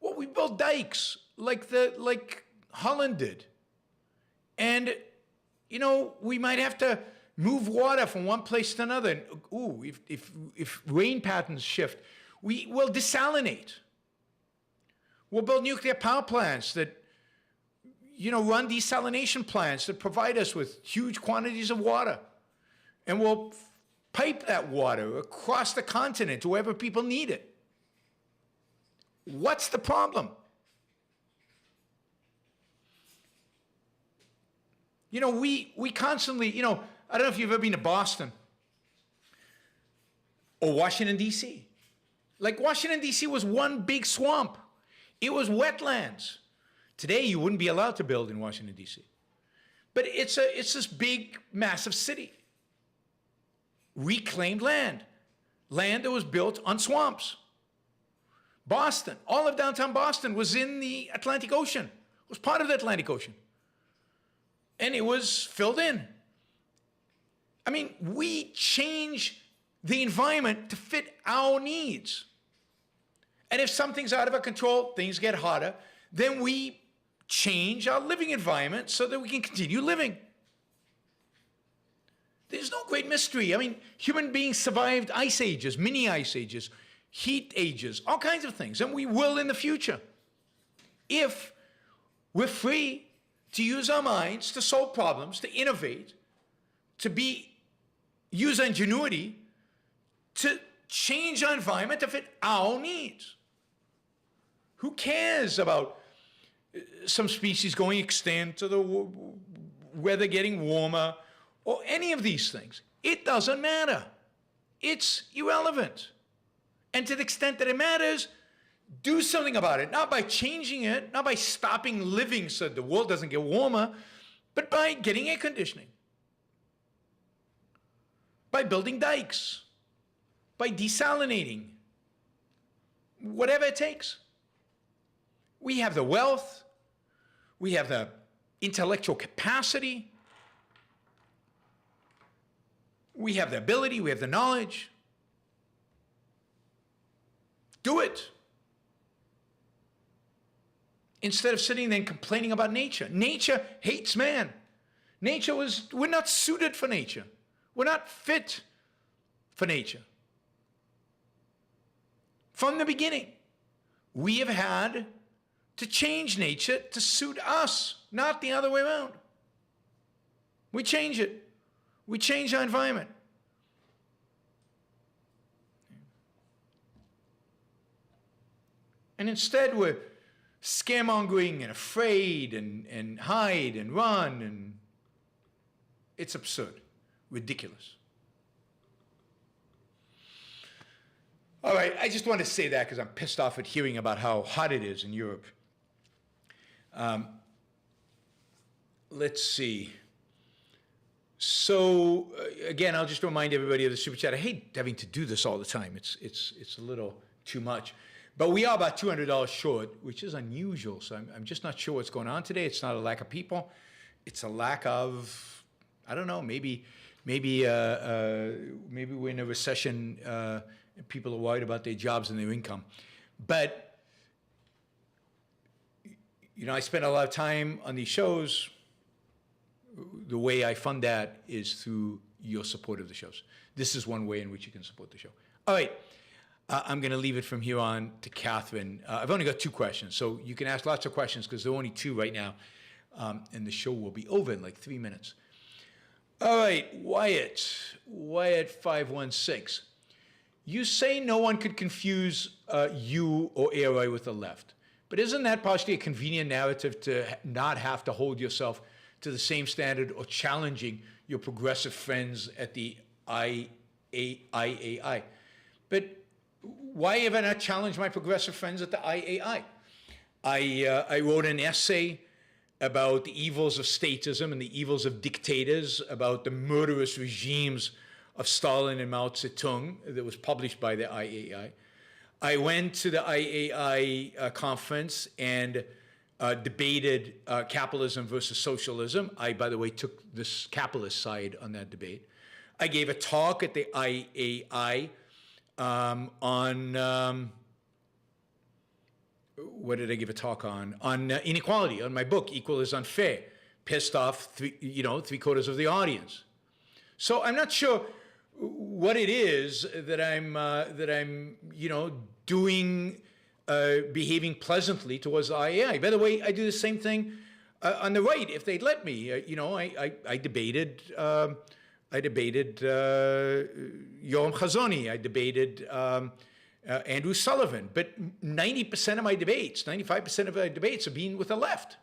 Speaker 2: Well, we built dikes like Holland did. And, we might have to move water from one place to another. And, if rain patterns shift, we will desalinate. We'll build nuclear power plants that, run desalination plants that provide us with huge quantities of water. And we'll pipe that water across the continent to wherever people need it. What's the problem? We constantly, I don't know if you've ever been to Boston or Washington, D.C. Like Washington, D.C. was one big swamp. It was wetlands. Today, you wouldn't be allowed to build in Washington, D.C. But it's this big, massive city. Reclaimed land. Land that was built on swamps. Boston, all of downtown Boston was in the Atlantic Ocean. It was part of the Atlantic Ocean. And it was filled in. I mean, we change the environment to fit our needs. And if something's out of our control, things get harder, then we change our living environment so that we can continue living. There's no great mystery. I mean, human beings survived ice ages, mini ice ages, heat ages, all kinds of things, and we will in the future. If we're free to use our minds to solve problems, to innovate, use ingenuity to change our environment to fit our needs. Who cares about some species going extinct or the weather getting warmer or any of these things? It doesn't matter. It's irrelevant. And to the extent that it matters, do something about it. Not by changing it, not by stopping living so the world doesn't get warmer, but by getting air conditioning, by building dikes, by desalinating, whatever it takes. We have the wealth, we have the intellectual capacity, we have the ability, we have the knowledge. Do it. Instead of sitting there and complaining about nature. Nature hates man. We're not suited for nature. We're not fit for nature. From the beginning, we have had to change nature to suit us, not the other way around. We change it. We change our environment. And instead we're scaremongering and afraid and hide and run, and it's absurd, ridiculous. All right, I just wanted to say that because I'm pissed off at hearing about how hot it is in Europe. Let's see. So again, I'll just remind everybody of the super chat. I hate having to do this all the time. It's a little too much. But we are about $200 short, which is unusual. So I'm just not sure what's going on today. It's not a lack of people. It's a lack of, I don't know, maybe we're in a recession and people are worried about their jobs and their income. But, I spend a lot of time on these shows. The way I fund that is through your support of the shows. This is one way in which you can support the show. All right. I'm going to leave it from here on to Catherine. I've only got 2 questions, so you can ask lots of questions because there are only 2 right now, and the show will be over in like 3 minutes. All right, Wyatt 516. You say no one could confuse you or ARI with the left, but isn't that partially a convenient narrative to not have to hold yourself to the same standard or challenging your progressive friends at the IAI? But why have I not challenged my progressive friends at the IAI? I wrote an essay about the evils of statism and the evils of dictators, about the murderous regimes of Stalin and Mao Zedong that was published by the IAI. I went to the IAI conference and debated capitalism versus socialism. I, by the way, took this capitalist side on that debate. I gave a talk at the IAI on what did I give a talk on? On inequality, on my book, Equal is Unfair, pissed off three-quarters of the audience. So I'm not sure what it is that I'm doing, behaving pleasantly towards the IAI. By the way, I do the same thing on the right if they'd let me. I debated Yoram Chazoni. I debated Andrew Sullivan. But 90% of my debates, 95% of my debates have been with the left.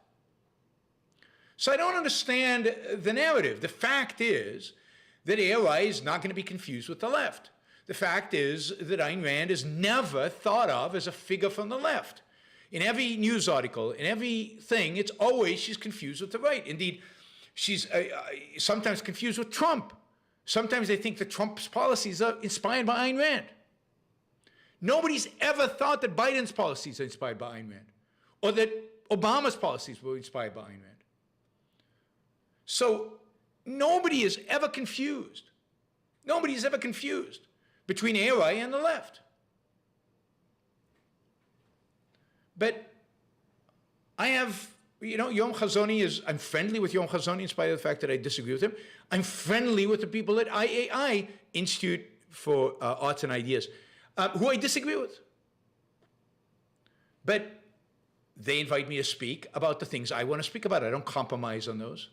Speaker 2: So I don't understand the narrative. The fact is that AOI is not going to be confused with the left. The fact is that Ayn Rand is never thought of as a figure from the left. In every news article, in everything, it's always she's confused with the right. Indeed, she's sometimes confused with Trump. Sometimes they think that Trump's policies are inspired by Ayn Rand. Nobody's ever thought that Biden's policies are inspired by Ayn Rand, or that Obama's policies were inspired by Ayn Rand. So nobody is ever confused. Nobody is ever confused between AOI and the left. But I have, Yoram Chazoni I'm friendly with Yoram Chazoni in spite of the fact that I disagree with him. I'm friendly with the people at IAI, Institute for Arts and Ideas, who I disagree with. But they invite me to speak about the things I want to speak about. I don't compromise on those.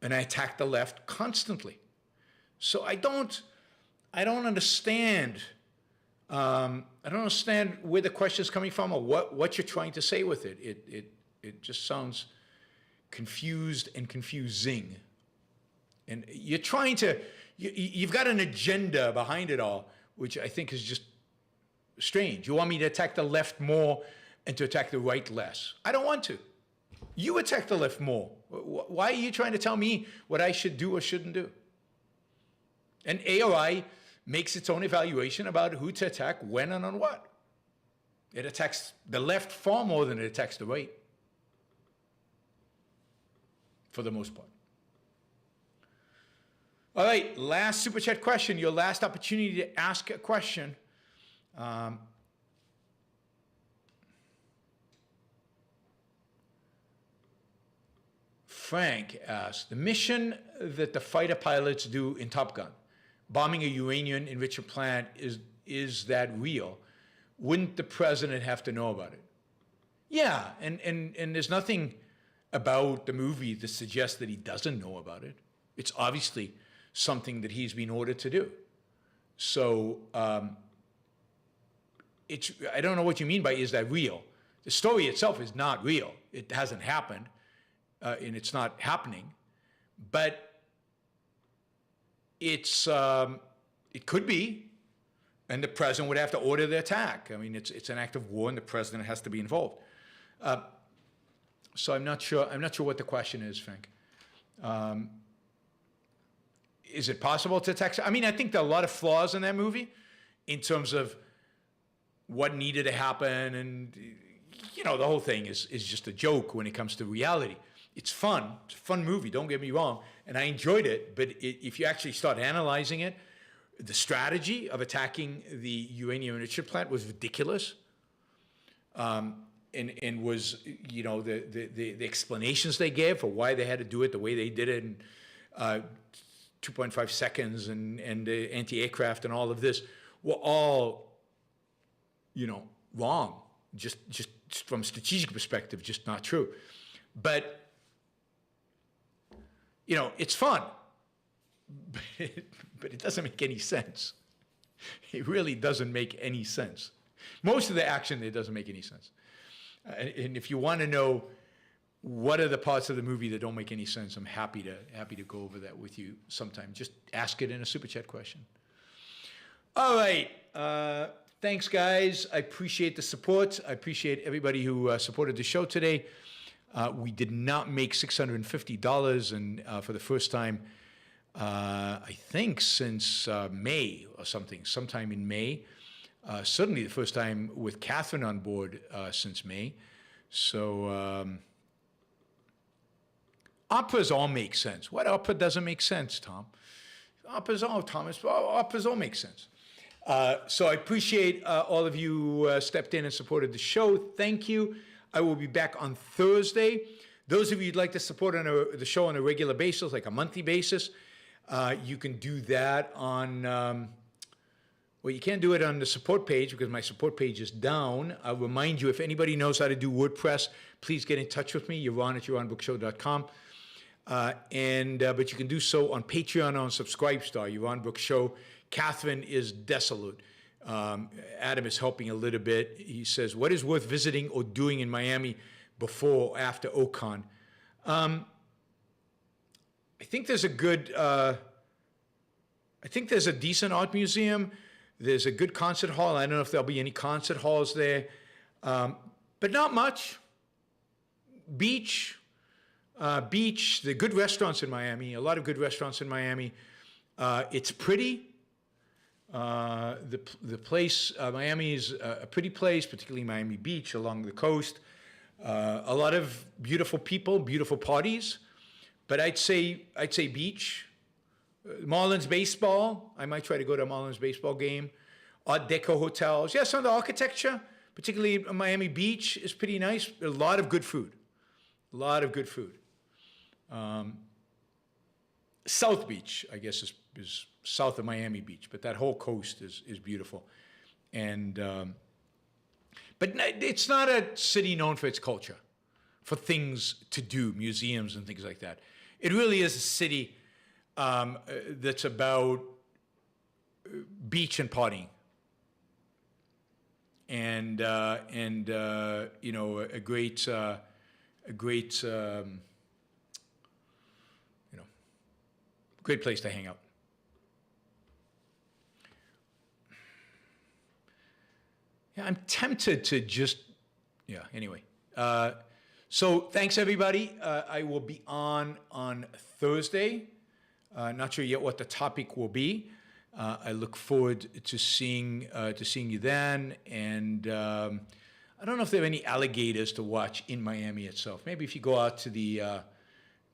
Speaker 2: And I attack the left constantly. So I don't understand. I don't understand where the question is coming from or what you're trying to say with it. It just sounds confused and confusing. And you're trying to, you've got an agenda behind it all, which I think is just strange. You want me to attack the left more and to attack the right less. I don't want to. You attack the left more. Why are you trying to tell me what I should do or shouldn't do? And AOI makes its own evaluation about who to attack, when, and on what. It attacks the left far more than it attacks the right, for the most part. All right, last Super Chat question, your last opportunity to ask a question. Frank asked, the mission that the fighter pilots do in Top Gun, bombing a uranium enrichment plant, is that real? Wouldn't the president have to know about it? Yeah, and there's nothing about the movie that suggests that he doesn't know about it. It's obviously something that he's been ordered to do. So I don't know what you mean by is that real? The story itself is not real. It hasn't happened, and it's not happening. But it could be, and the president would have to order the attack. I mean, it's an act of war, and the president has to be involved. So I'm not sure what the question is, Frank. Is it possible to attack? I mean, I think there are a lot of flaws in that movie in terms of what needed to happen, and the whole thing is just a joke when it comes to reality. It's fun. It's a fun movie, don't get me wrong, and I enjoyed it, but if you actually start analyzing it, the strategy of attacking the uranium enrichment plant was ridiculous, and was, the explanations they gave for why they had to do it the way they did it in 2.5 seconds, and the anti-aircraft and all of this were all, wrong, just from a strategic perspective, just not true. But it's fun, but it doesn't make any sense. It really doesn't make any sense. Most of the action, it doesn't make any sense. And if you want to know what are the parts of the movie that don't make any sense, I'm happy to go over that with you sometime. Just ask it in a Super Chat question. All right. Thanks, guys. I appreciate the support. I appreciate everybody who supported the show today. We did not make $650, and for the first time, I think since May or something, sometime in May. Certainly the first time with Catherine on board since May. So operas all make sense. What opera doesn't make sense, Tom? Operas all make sense. So I appreciate all of you who stepped in and supported the show. Thank you. I will be back on Thursday. Those of you who'd like to support the show on a regular basis, like a monthly basis, you can do that on, well, you can't do it on the support page because my support page is down. I'll remind you, if anybody knows how to do WordPress, please get in touch with me, yaron@yaronbrookshow.com. But you can do so on Patreon on Subscribestar, Yaron Brooks Show. Catherine is desolate. Adam is helping a little bit. He says, what is worth visiting or doing in Miami before or after Ocon? I think there's a good, I think there's a decent art museum. There's a good concert hall. I don't know if there'll be any concert halls there, but not much. Beach, the good restaurants in Miami, a lot of good restaurants in Miami. It's pretty. The place, Miami is a pretty place, particularly Miami Beach along the coast. A lot of beautiful people, beautiful parties, but I'd say beach. Marlins baseball. I might try to go to a Marlins baseball game. Art Deco hotels. Yeah, some of the architecture, particularly Miami Beach, is pretty nice. A lot of good food. A lot of good food. South Beach, I guess, is south of Miami Beach, but that whole coast is beautiful. And but it's not a city known for its culture, for things to do, museums and things like that. It really is a city that's about beach and partying, and you know, a great great place to hang out. Yeah, I'm tempted to just, yeah, anyway. So thanks, everybody. I will be on Thursday. Not sure yet what the topic will be. I look forward to seeing you then. And I don't know if there are any alligators to watch in Miami itself. Maybe if you go out to the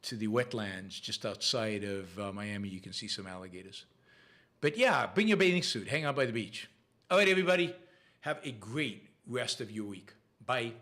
Speaker 2: wetlands just outside of Miami, you can see some alligators. But yeah, bring your bathing suit. Hang out by the beach. All right, everybody. Have a great rest of your week. Bye.